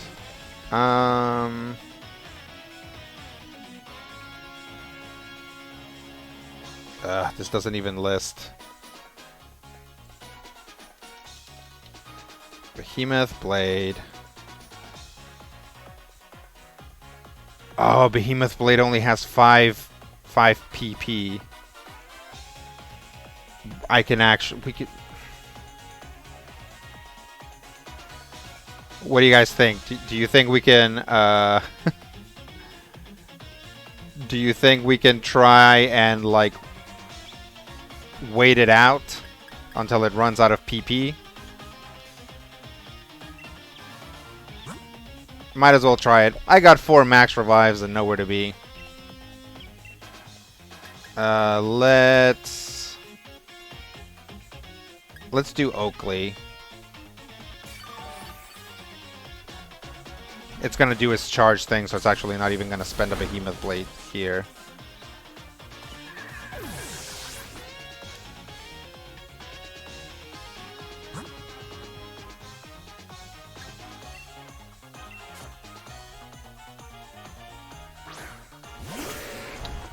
This doesn't even list. Behemoth Blade. Oh, Behemoth Blade only has 5 PP. We could. What do you guys think? Do you think we can? Do you think we can try and like wait it out until it runs out of PP? Might as well try it. I got 4 max revives and nowhere to be. Let's do Oakley. It's gonna do its charge thing, so it's actually not even gonna spend a Behemoth Blade here.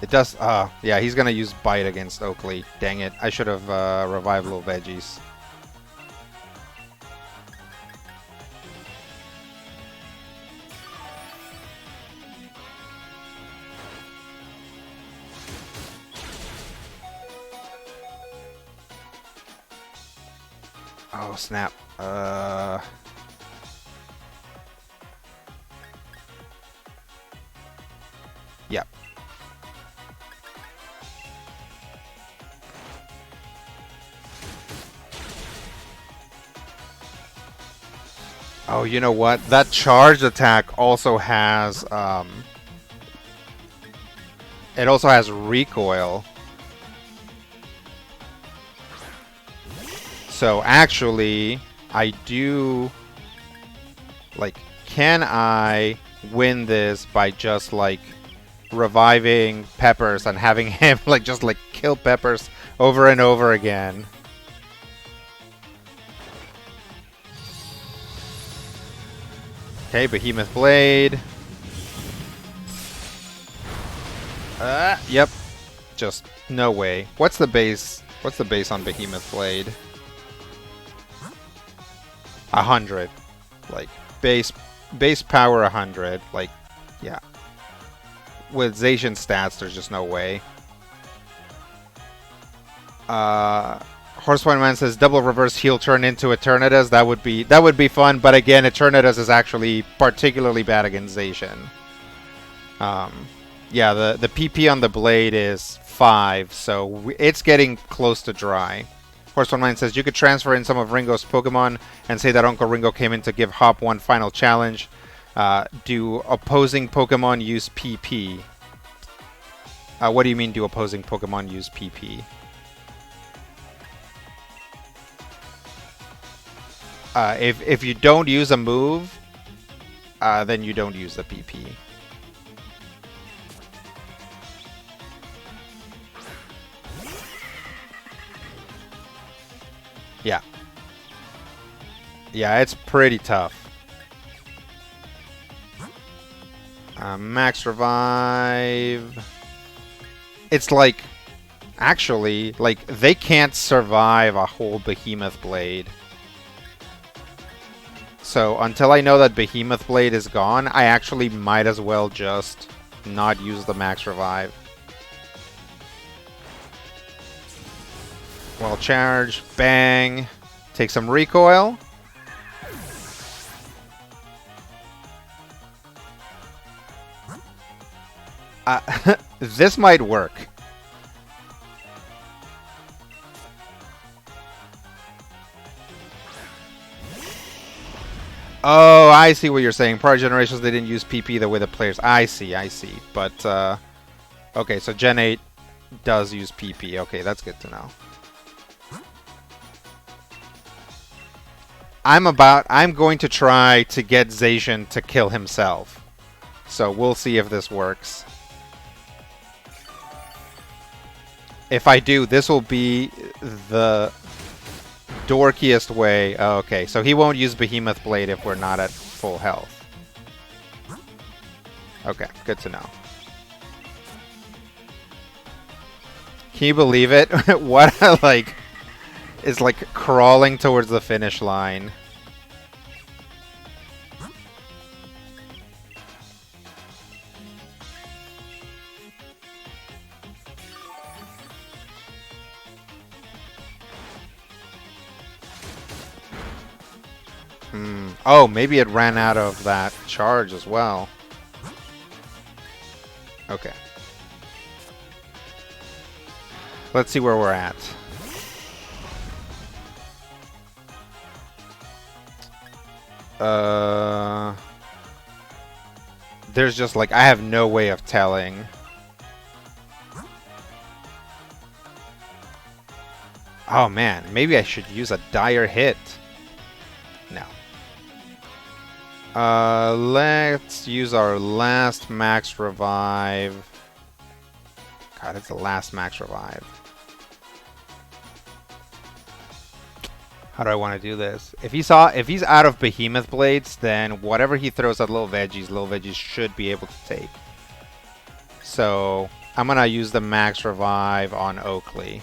It does, yeah, he's gonna use Bite against Oakley. Dang it, I should have revived little veggies. Oh, snap. Yep. Oh, you know what? That charged attack also has, it also has recoil. So actually, I do, like, can I win this by just, like, reviving Peppers and having him, like, just, like, kill Peppers over and over again? Okay, Behemoth Blade. Yep. Just no way. What's the base? What's the base on Behemoth Blade? 100. Like base power 100. Like, yeah. With Zacian stats, there's just no way. Horsepoint Man says double reverse heal turn into Eternatus. That would be fun, but again, Eternatus is actually particularly bad against Zacian. Yeah, the PP on the blade is 5, so it's getting close to dry. Horsepoint Man says you could transfer in some of Ringo's Pokemon and say that Uncle Ringo came in to give Hop one final challenge. Do opposing Pokemon use PP? What do you mean, do opposing Pokemon use PP? If you don't use a move, then you don't use the PP. Yeah. Yeah, it's pretty tough. Max Revive. It's like, actually, like, they can't survive a whole Behemoth Blade. So, until I know that Behemoth Blade is gone, I actually might as well just not use the Max Revive. Well, charge, bang, take some recoil. This might work. Oh, I see what you're saying. Prior generations, they didn't use PP the way the players... I see. But, okay, so Gen 8 does use PP. Okay, that's good to know. I'm going to try to get Zacian to kill himself. So we'll see if this works. If I do, this will be the dorkiest way. Oh, okay, so he won't use Behemoth Blade if we're not at full health. Okay, good to know. Can you believe it? What like is like crawling towards the finish line. Oh, maybe it ran out of that charge as well. Okay. Let's see where we're at. There's just like, I have no way of telling. Oh man, maybe I should use a dire hit. No. Let's use our last max revive. God, it's the last max revive. How do I want to do this? If he's out of Behemoth Blades, then whatever he throws at Little Veggies should be able to take. So I'm gonna use the max revive on Oakley.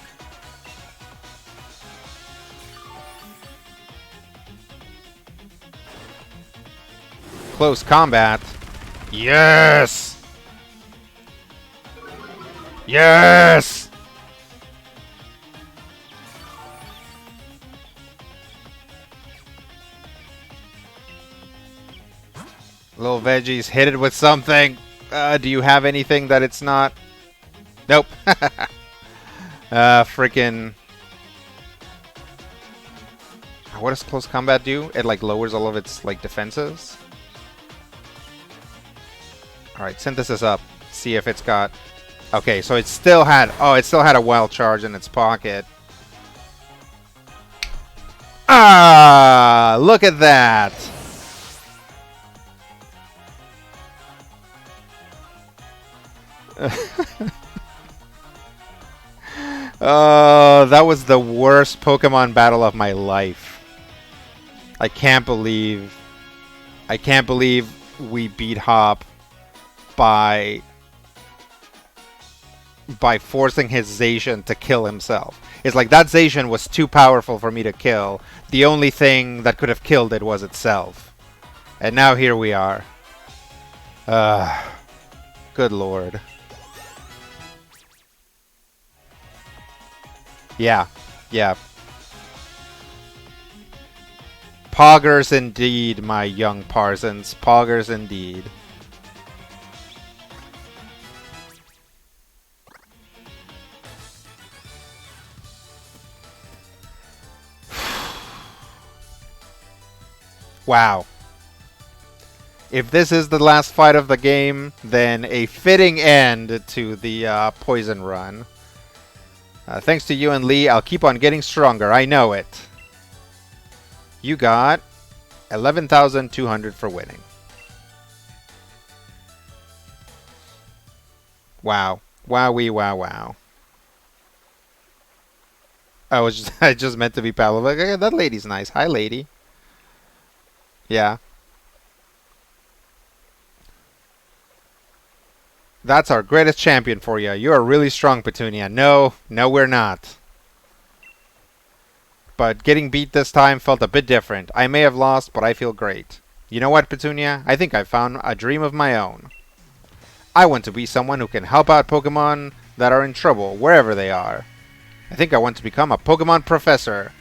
Close combat. Yes! Yes! Little Veggies, hit it with something. Do you have anything that it's not? Nope. Freaking. What does close combat do? It like lowers all of its like defenses. Alright, synthesis up. See if it's got... Okay, so it still had... Oh, it still had a wild charge in its pocket. Ah! Look at that! Oh, that was the worst Pokemon battle of my life. I can't believe we beat Hop by forcing his Zacian to kill himself. It's like that Zacian was too powerful for me to kill. The only thing that could have killed it was itself. And now here we are. Good lord. Yeah. Poggers indeed, my young Parsons. Poggers indeed. Wow. If this is the last fight of the game, then a fitting end to the poison run. Thanks to you and Lee, I'll keep on getting stronger. I know it. You got 11,200 for winning. Wow. Wowee wow wow. I just meant to be Pablo. Like, okay, that lady's nice. Hi, lady. Yeah. That's our greatest champion for you. You are really strong, Petunia. No, we're not. But getting beat this time felt a bit different. I may have lost, but I feel great. You know what, Petunia? I think I found a dream of my own. I want to be someone who can help out Pokemon that are in trouble, wherever they are. I think I want to become a Pokemon professor.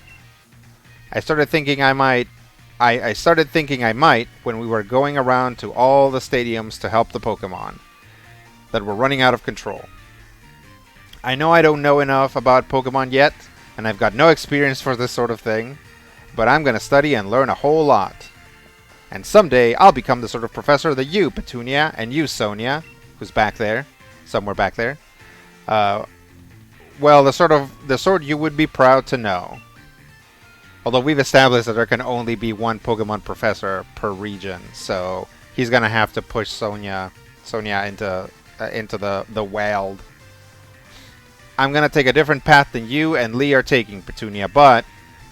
I started thinking I might when we were going around to all the stadiums to help the Pokemon that were running out of control. I know I don't know enough about Pokemon yet, and I've got no experience for this sort of thing, but I'm going to study and learn a whole lot. And someday I'll become the sort of professor that you, Petunia, and you, Sonia, who's back there, somewhere back there, well, the sort you would be proud to know. Although we've established that there can only be one Pokemon professor per region, so he's going to have to push Sonia into the wild. I'm going to take a different path than you and Lee are taking, Petunia, but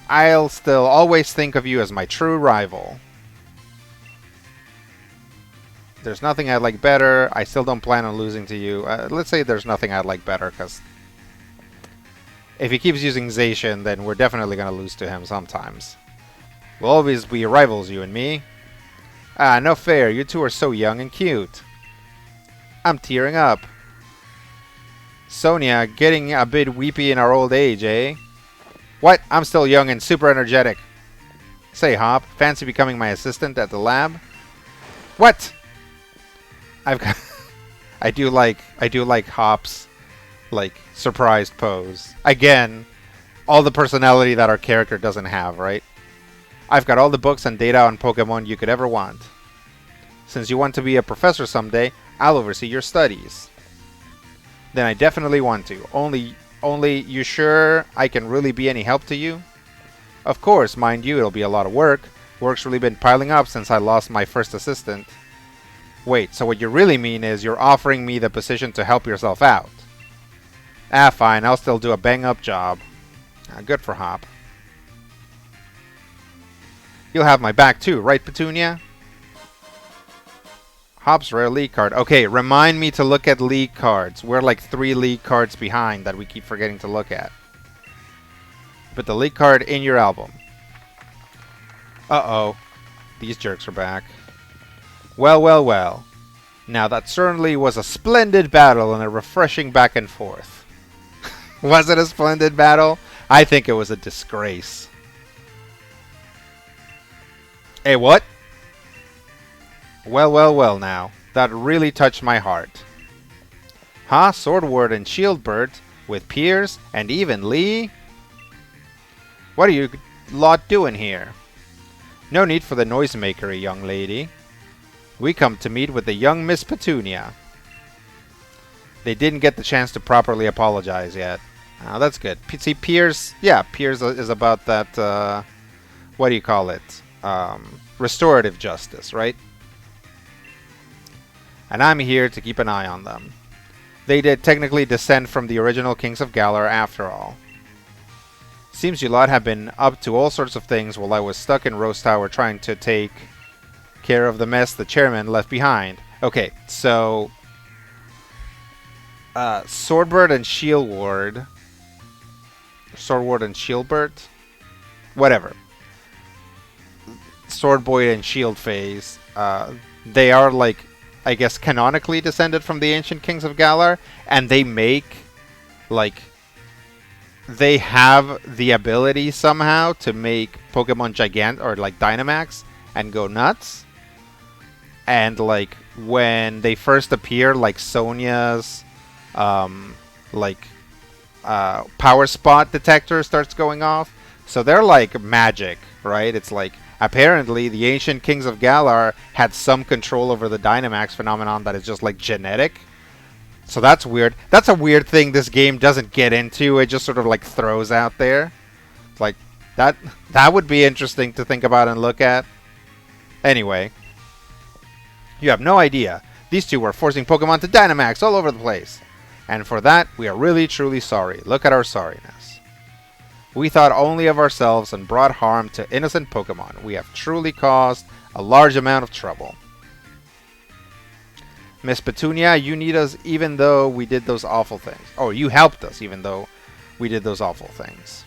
I'll still always think of you as my true rival. There's nothing I'd like better. I still don't plan on losing to you. Let's say there's nothing I'd like better, because if he keeps using Zacian, then we're definitely going to lose to him sometimes. We'll always be rivals, you and me. Ah, no fair. You two are so young and cute. I'm tearing up. Sonia, getting a bit weepy in our old age, eh? What? I'm still young and super energetic. Say, Hop, fancy becoming my assistant at the lab? What? I've got I do like Hop's like surprised pose. Again, all the personality that our character doesn't have, right? I've got all the books and data on Pokemon you could ever want. Since you want to be a professor someday, I'll oversee your studies. Then I definitely want to. Only you sure I can really be any help to you? Of course, mind you, it'll be a lot of work. Work's really been piling up since I lost my first assistant. Wait, so what you really mean is you're offering me the position to help yourself out? Ah, fine, I'll still do a bang-up job. Good for Hop. You'll have my back too, right, Petunia? Hop's rare league card. Okay, remind me to look at league cards. We're like 3 league cards behind that we keep forgetting to look at. Put the league card in your album. Uh-oh. These jerks are back. Well, well, well. Now that certainly was a splendid battle and a refreshing back and forth. Was it a splendid battle? I think it was a disgrace. Hey, what? Well, well, well now. That really touched my heart. Huh? Swordward and Shieldbird with Piers and even Lee? What are you lot doing here? No need for the noisemakery, young lady. We come to meet with the young Miss Petunia. They didn't get the chance to properly apologize yet. Oh, that's good. See, Piers... Yeah, Piers is about that... what do you call it? Restorative justice, right? And I'm here to keep an eye on them. They did technically descend from the original Kings of Galar after all. Seems you lot have been up to all sorts of things while I was stuck in Rose Tower trying to take care of the mess the chairman left behind. Okay, so... Swordbird and Shieldward... Swordward and Shieldbird? Whatever. Swordboy and Shieldphase. They are like... I guess canonically descended from the ancient Kings of Galar, and they make like they have the ability somehow to make Pokemon Gigant or like Dynamax and go nuts. And like when they first appear, like Sonia's like power spot detector starts going off. So they're like magic, right? It's like apparently the ancient kings of Galar had some control over the Dynamax phenomenon that is just like genetic. So that's weird. That's a weird thing this game doesn't get into. It just sort of like throws out there. Like that would be interesting to think about and look at. Anyway, you have no idea. These two were forcing Pokemon to Dynamax all over the place. And for that, we are really truly sorry. Look at our sorriness. We thought only of ourselves and brought harm to innocent Pokemon. We have truly caused a large amount of trouble. Miss Petunia, you need us even though we did those awful things. Oh, you helped us even though we did those awful things.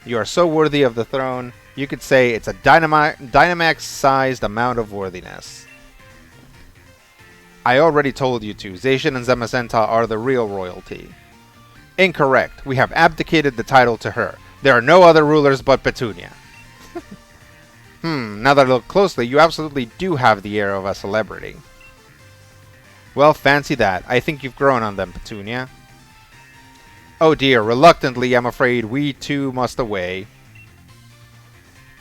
You are so worthy of the throne. You could say it's a Dynamax-sized amount of worthiness. I already told you to. Zacian and Zamazenta are the real royalty. Incorrect. We have abdicated the title to her. There are no other rulers but Petunia. Now that I look closely, you absolutely do have the air of a celebrity. Well, fancy that. I think you've grown on them, Petunia. Oh dear, reluctantly, I'm afraid we too must away.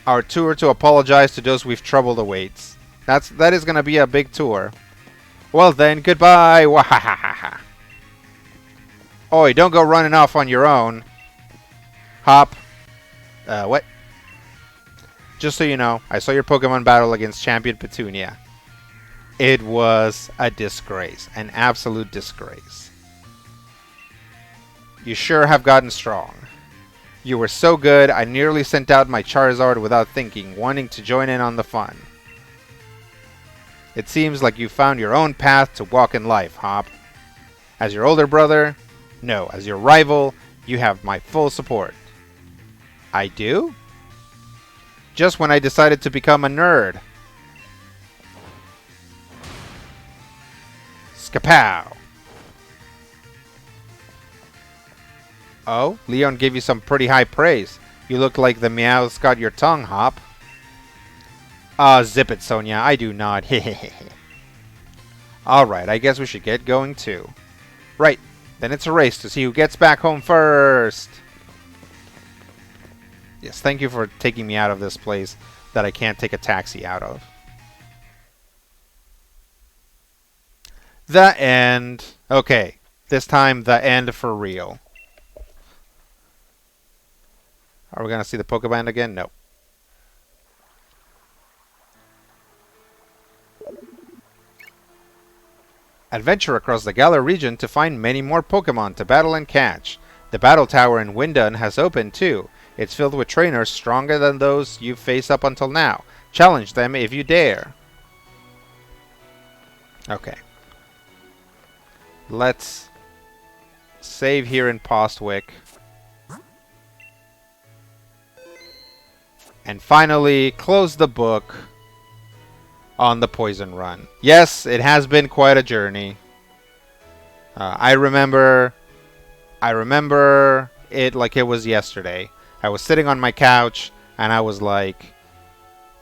Our tour to apologize to those we've troubled awaits. That is gonna be a big tour. Well then, goodbye! Wahahaha! Oi, don't go running off on your own. Hop. What? Just so you know, I saw your Pokemon battle against Champion Petunia. It was a disgrace. An absolute disgrace. You sure have gotten strong. You were so good, I nearly sent out my Charizard without thinking, wanting to join in on the fun. It seems like you found your own path to walk in life, Hop. As your older brother, no, as your rival, you have my full support. I do? Just when I decided to become a nerd. Skapow! Oh, Leon gave you some pretty high praise. You look like the Meowth's got your tongue, Hop. Ah, zip it, Sonia. I do not. Hehehe. Alright, I guess we should get going too. Right, then it's a race to see who gets back home first. Yes, thank you for taking me out of this place that I can't take a taxi out of. The end. Okay, this time the end for real. Are we going to see the Pokeband again? No. Adventure across the Galar region to find many more Pokemon to battle and catch. The battle tower in Windon has opened too. It's filled with trainers stronger than those you've faced up until now. Challenge them if you dare. Okay. Let's save here in Postwick. And finally, close the book on the Poison Run. Yes, it has been quite a journey. I remember it like it was yesterday. I was sitting on my couch and I was like,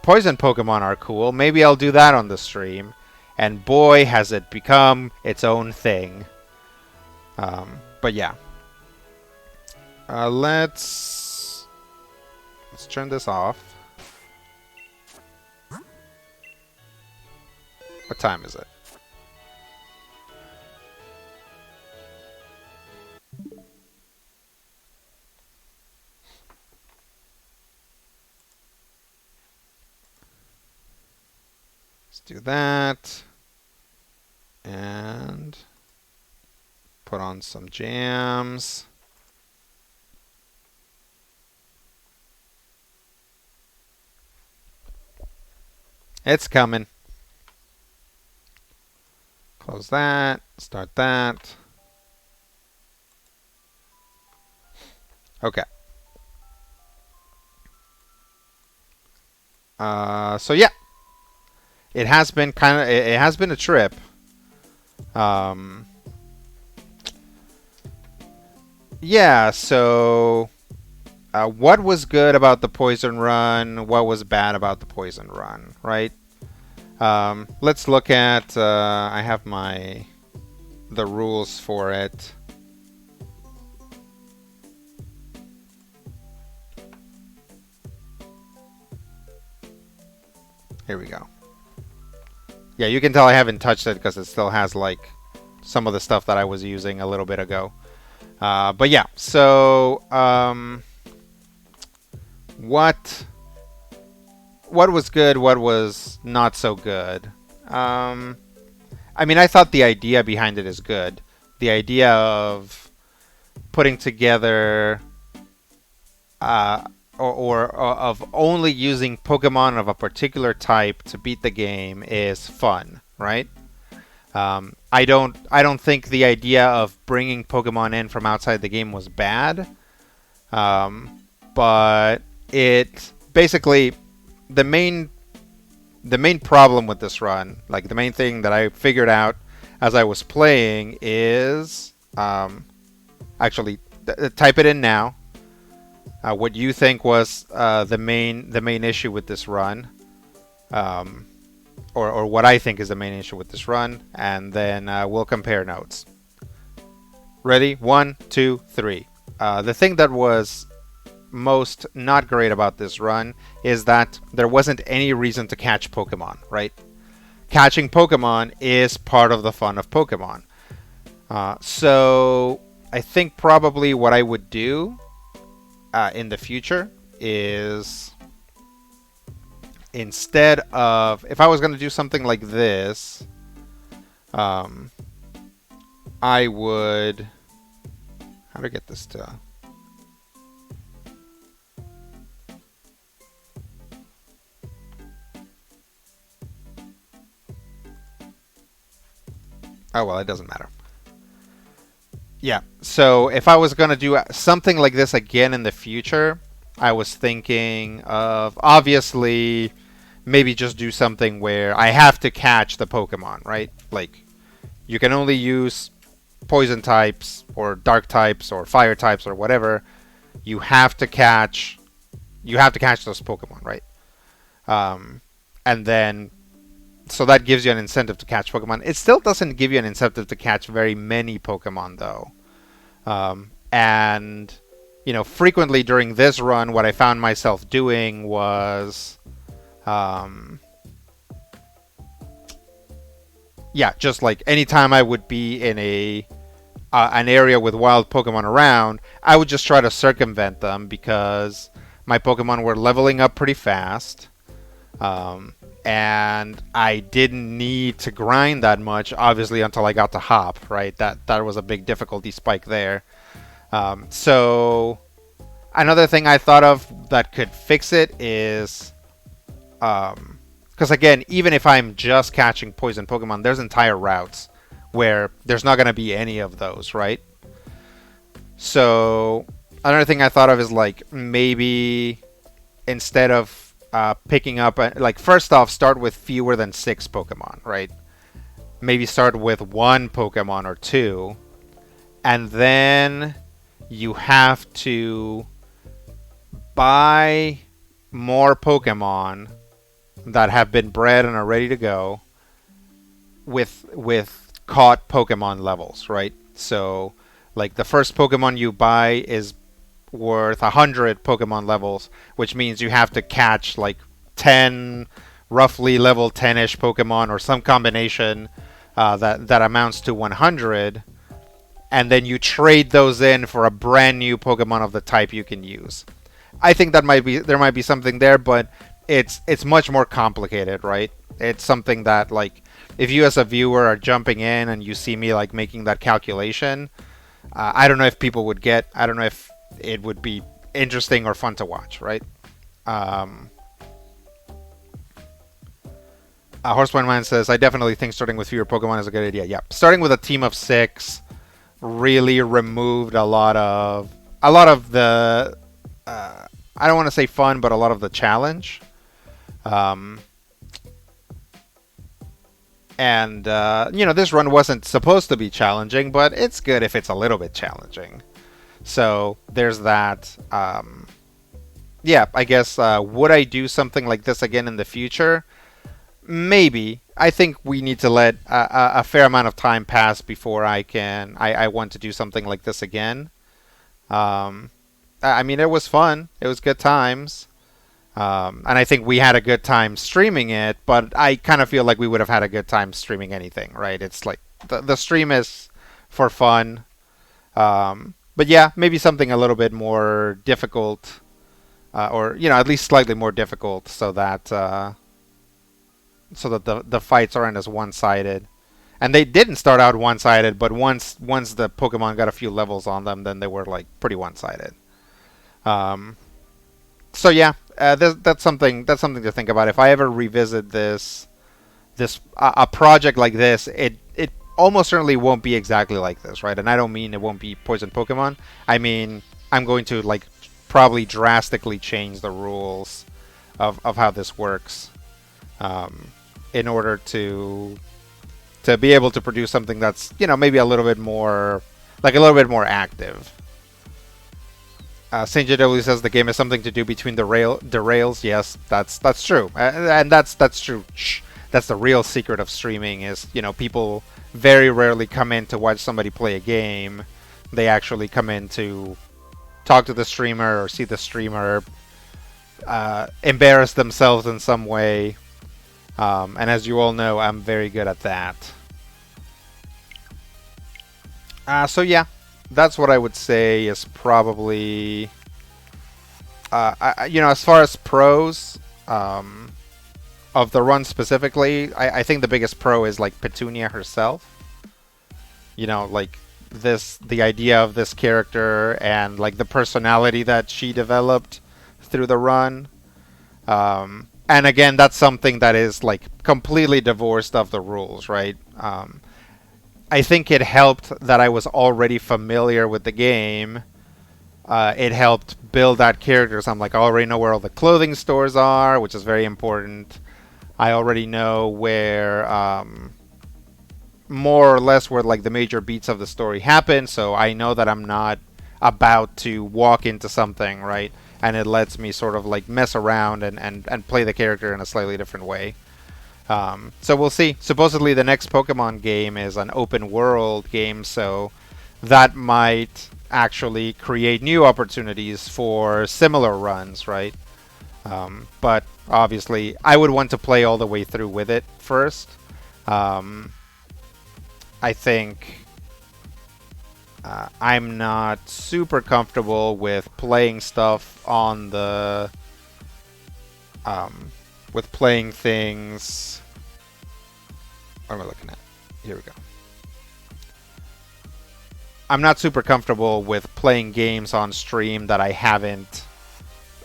Poison Pokemon are cool. Maybe I'll do that on the stream. And boy, has it become its own thing. But yeah. Let's turn this off. What time is it? Let's do that. And put on some jams. It's coming. Close that. Start that. Okay. So yeah. It has been it has been a trip. Yeah, yeah, so what was good about the poison run? What was bad about the poison run, right? Let's look at. I have the rules for it. Here we go. Yeah, you can tell I haven't touched it because it still has like some of the stuff that I was using a little bit ago. But yeah, so what was good? What was not so good? I mean, I thought the idea behind it is good. The idea of putting together uh, or of only using Pokemon of a particular type to beat the game is fun, right? I don't think the idea of bringing Pokemon in from outside the game was bad, but it basically the main problem with this run, like the main thing that I figured out as I was playing is actually type it in now. What you think was the main issue with this run, or what I think is the main issue with this run, and then we'll compare notes. Ready? 1, 2, 3. The thing that was most not great about this run is that there wasn't any reason to catch Pokemon, right? Catching Pokemon is part of the fun of Pokemon. So I think probably what I would do in the future is, instead of, if I was going to do something like this, I would, how to get this to, oh well, it doesn't matter. Yeah, so if I was going to do something like this again in the future, I was thinking of, obviously, maybe just do something where I have to catch the Pokemon, right? Like, you can only use poison types or dark types or fire types or whatever. You have to catch those Pokemon, right? And then, so that gives you an incentive to catch Pokemon. It still doesn't give you an incentive to catch very many Pokemon, though. And, frequently during this run, what I found myself doing was, yeah, just like anytime I would be in an area with wild Pokemon around, I would just try to circumvent them because my Pokemon were leveling up pretty fast. And I didn't need to grind that much, obviously, until I got to Hop, right? That was a big difficulty spike there. So another thing I thought of that could fix it is, because again, even if I'm just catching poison Pokemon, there's entire routes where there's not going to be any of those, right? So another thing I thought of is, like, maybe instead of picking up, like, first off, start with fewer than 6 Pokemon, right? Maybe start with 1 Pokemon or 2, and then you have to buy more Pokemon that have been bred and are ready to go with caught Pokemon levels, right? So, like, the first Pokemon you buy is worth 100 Pokemon levels, which means you have to catch like 10 roughly level 10-ish Pokemon or some combination that amounts to 100, and then you trade those in for a brand new Pokemon of the type you can use. I think there might be something there, but it's much more complicated, right? It's something that, like, if you as a viewer are jumping in and you see me like making that calculation, I don't know if people would get. I don't know if it would be interesting or fun to watch, right? Horsepoint Man says, I definitely think starting with fewer Pokemon is a good idea. Yeah, starting with a team of 6 really removed a lot of the I don't want to say fun, but a lot of the challenge. And this run wasn't supposed to be challenging, but it's good if it's a little bit challenging. So there's that. Yeah, I guess would I do something like this again in the future? Maybe. I think we need to let a fair amount of time pass before I want to do something like this again. Um, I mean, it was fun. It was good times. And I think we had a good time streaming it, but I kind of feel like we would have had a good time streaming anything, right? It's like the stream is for fun. But yeah, maybe something a little bit more difficult, or at least slightly more difficult, so that the fights aren't as one-sided. And they didn't start out one-sided, but once the Pokemon got a few levels on them, then they were like pretty one-sided. Um, so yeah, that's something to think about. If I ever revisit this a project like this, it almost certainly won't be exactly like this, right? And I don't mean it won't be Poison Pokemon. I mean I'm going to like probably drastically change the rules of how this works, um, in order to be able to produce something that's maybe a little bit more active. Saint JW says the game is something to do between the rails. Yes, that's true, and that's true. Shh. That's the real secret of streaming is people very rarely come in to watch somebody play a game. They actually come in to talk to the streamer or see the streamer embarrass themselves in some way. And as you all know, I'm very good at that. So yeah, that's what I would say is probably, as far as pros of the run specifically, I think the biggest pro is like Petunia herself. Like the idea of this character and like the personality that she developed through the run. And again, that's something that is like completely divorced of the rules, right? I think it helped that I was already familiar with the game. It helped build that character, so I'm like, I already know where all the clothing stores are, which is very important. I already know where, more or less, where like the major beats of the story happen, so I know that I'm not about to walk into something, right? And it lets me sort of like mess around and play the character in a slightly different way. So we'll see. Supposedly the next Pokemon game is an open world game, so that might actually create new opportunities for similar runs, right? But obviously I would want to play all the way through with it first. I think I'm not super comfortable with playing stuff on the with playing things. What am I looking at? Here we go. I'm not super comfortable with playing games on stream that I haven't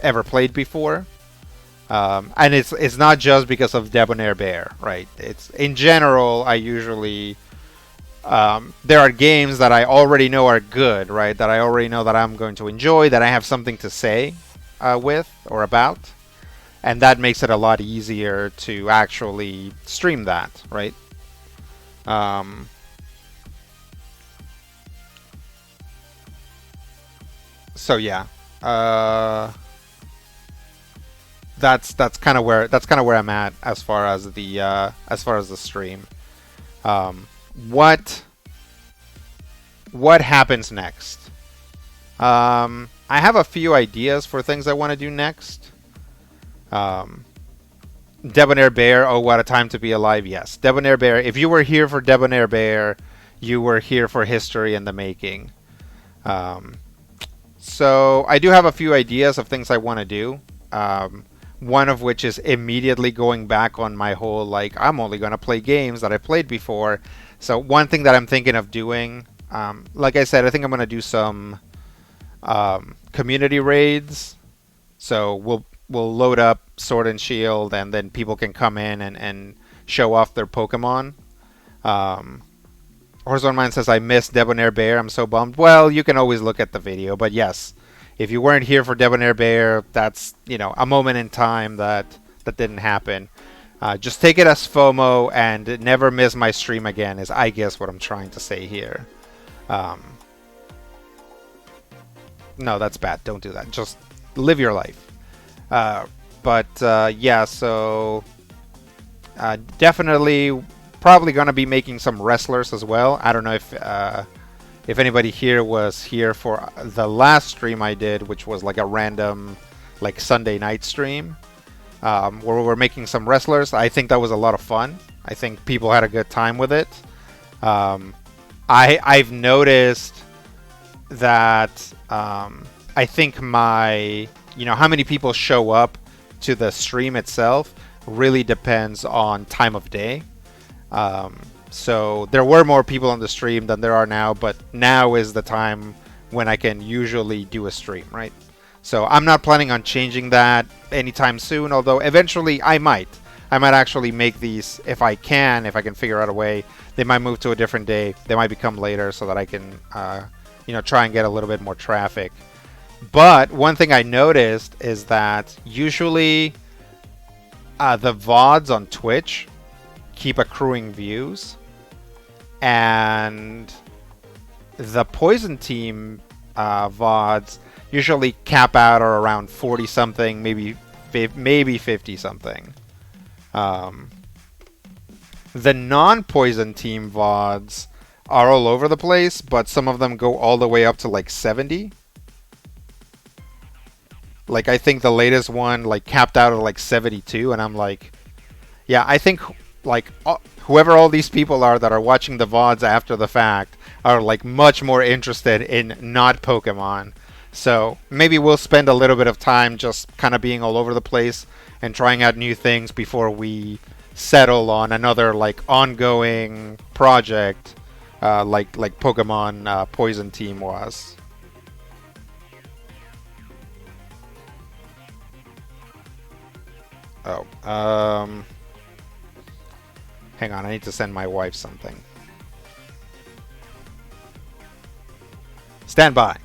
ever played before. And it's not just because of Debonair Bear, right? It's in general, I usually there are games that I already know are good, right? That I already know that I'm going to enjoy, that I have something to say with or about, and that makes it a lot easier to actually stream that, right? So yeah, that's kind of where I'm at as far as the stream. What happens next? I have a few ideas for things I want to do next. Debonair Bear, oh, what a time to be alive. Yes, Debonair Bear. If you were here for Debonair Bear, you were here for history in the making. So I do have a few ideas of things I want to do. One of which is immediately going back on my whole, like, I'm only going to play games that I played before. So one thing that I'm thinking of doing, like I said, I think I'm going to do some community raids. So we'll load up Sword and Shield, and then people can come in and show off their Pokemon. Horizon Mine says, I missed Debonair Bear. I'm so bummed. Well, you can always look at the video. But yes, if you weren't here for Debonair Bear, that's, a moment in time that didn't happen. Just take it as FOMO and never miss my stream again is, I guess, what I'm trying to say here. No, that's bad. Don't do that. Just live your life. Uh, but yeah, so definitely probably gonna be making some wrestlers as well. I don't know if anybody here was here for the last stream I did, which was like a random like Sunday night stream where we were making some wrestlers. I think that was a lot of fun. I think people had a good time with it. Um, I've noticed that I think my how many people show up to the stream itself really depends on time of day. Um, so there were more people on the stream than there are now, but now is the time when I can usually do a stream, right? So I'm not planning on changing that anytime soon, although eventually I might. I might actually make these if I can figure out a way. They might move to a different day. They might become later so that I can, try and get a little bit more traffic. But one thing I noticed is that usually the VODs on Twitch keep accruing views, and the Poison Team VODs usually cap out or around 40 something, maybe 50 something. The non-Poison Team VODs are all over the place, but some of them go all the way up to like 70. Like I think the latest one like capped out at like 72, and I'm like, yeah, I think like whoever all these people are that are watching the VODs after the fact are like much more interested in not Pokemon. So maybe we'll spend a little bit of time just kind of being all over the place and trying out new things before we settle on another like ongoing project like Pokemon Poison Team was. Oh, hang on, I need to send my wife something. Stand by.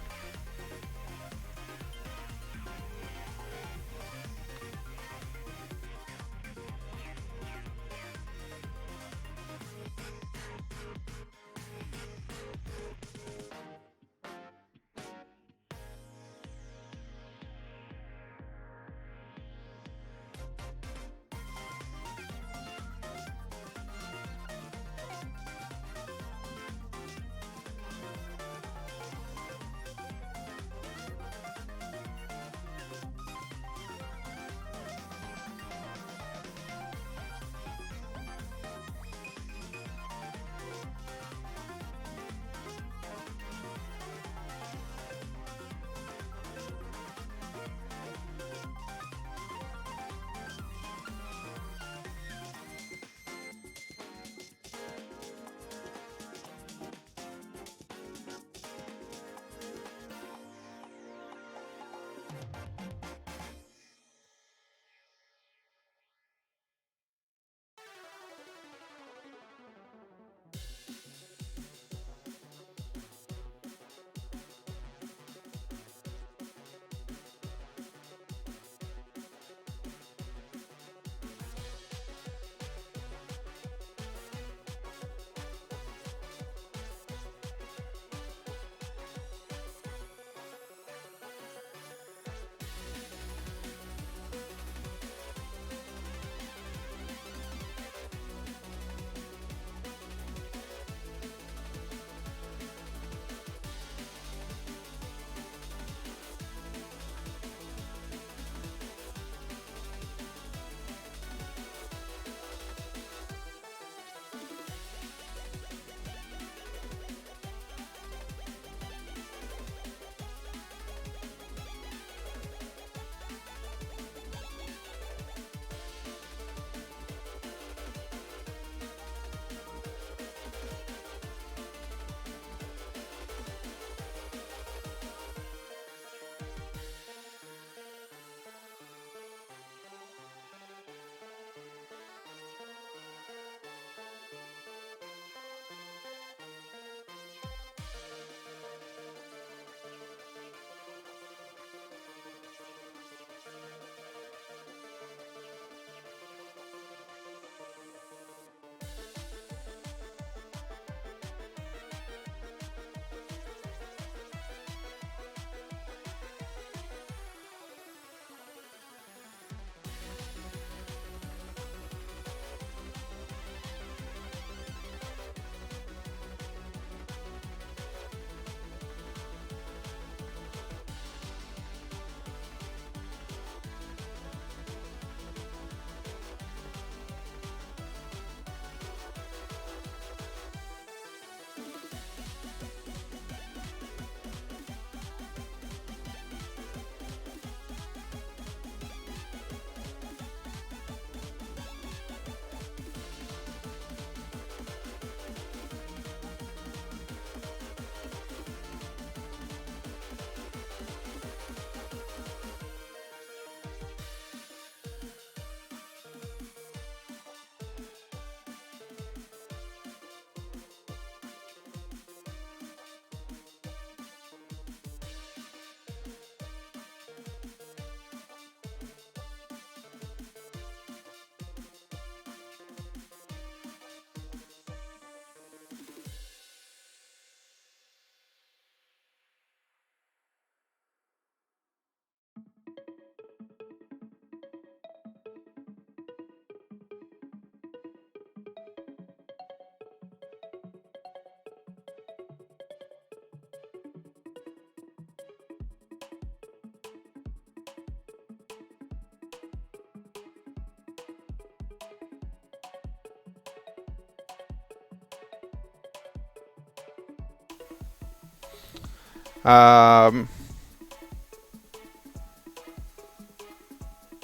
Um,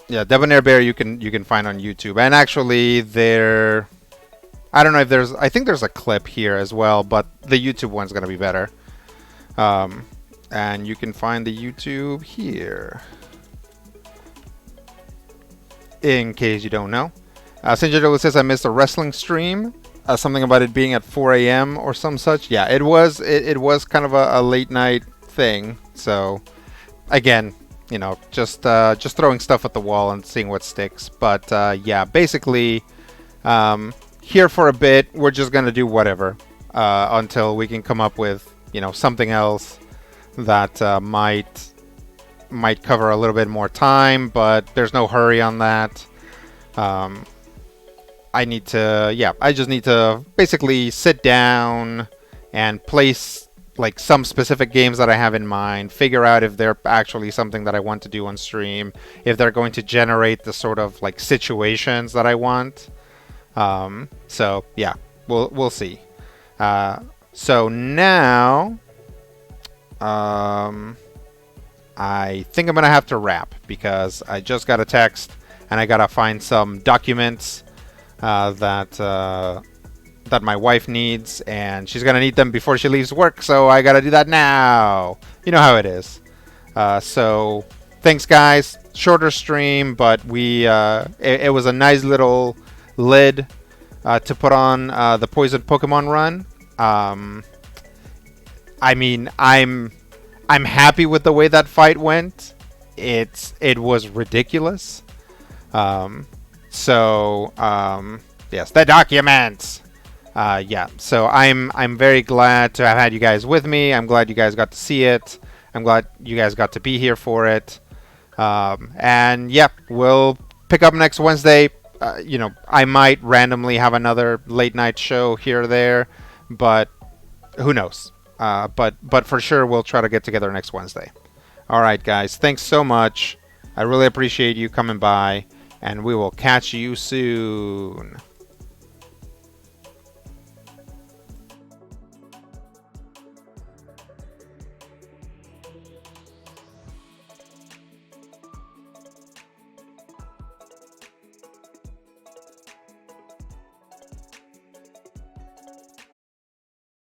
yeah, Debonair Bear you can find on YouTube, and actually there. I don't know if there's. I think there's a clip here as well, but the YouTube one's gonna be better. Um, and you can find the YouTube here, in case you don't know. Sinjado says I missed a wrestling stream. Something about it being at 4 a.m. or some such. Yeah, it was. It was kind of a late night thing. So again, just throwing stuff at the wall and seeing what sticks. But yeah, basically, here for a bit. We're just gonna do whatever until we can come up with something else that might cover a little bit more time. But there's no hurry on that. I just need to basically sit down and place like some specific games that I have in mind, figure out if they're actually something that I want to do on stream, if they're going to generate the sort of like situations that I want. So yeah, we'll see. So now, I think I'm gonna have to wrap because I just got a text and I gotta find some documents that my wife needs, and she's gonna need them before she leaves work, so I gotta do that now. You know how it is. So thanks, guys. Shorter stream, but it was a nice little lid to put on the Poison Pokemon run. I mean, I'm happy with the way that fight went. It was ridiculous. Yes, the documents. Yeah, so I'm very glad to have had you guys with me. I'm glad you guys got to see it. I'm glad you guys got to be here for it. And yeah, we'll pick up next Wednesday. I might randomly have another late night show here or there, but who knows? But for sure, we'll try to get together next Wednesday. All right, guys. Thanks so much. I really appreciate you coming by, and we will catch you soon.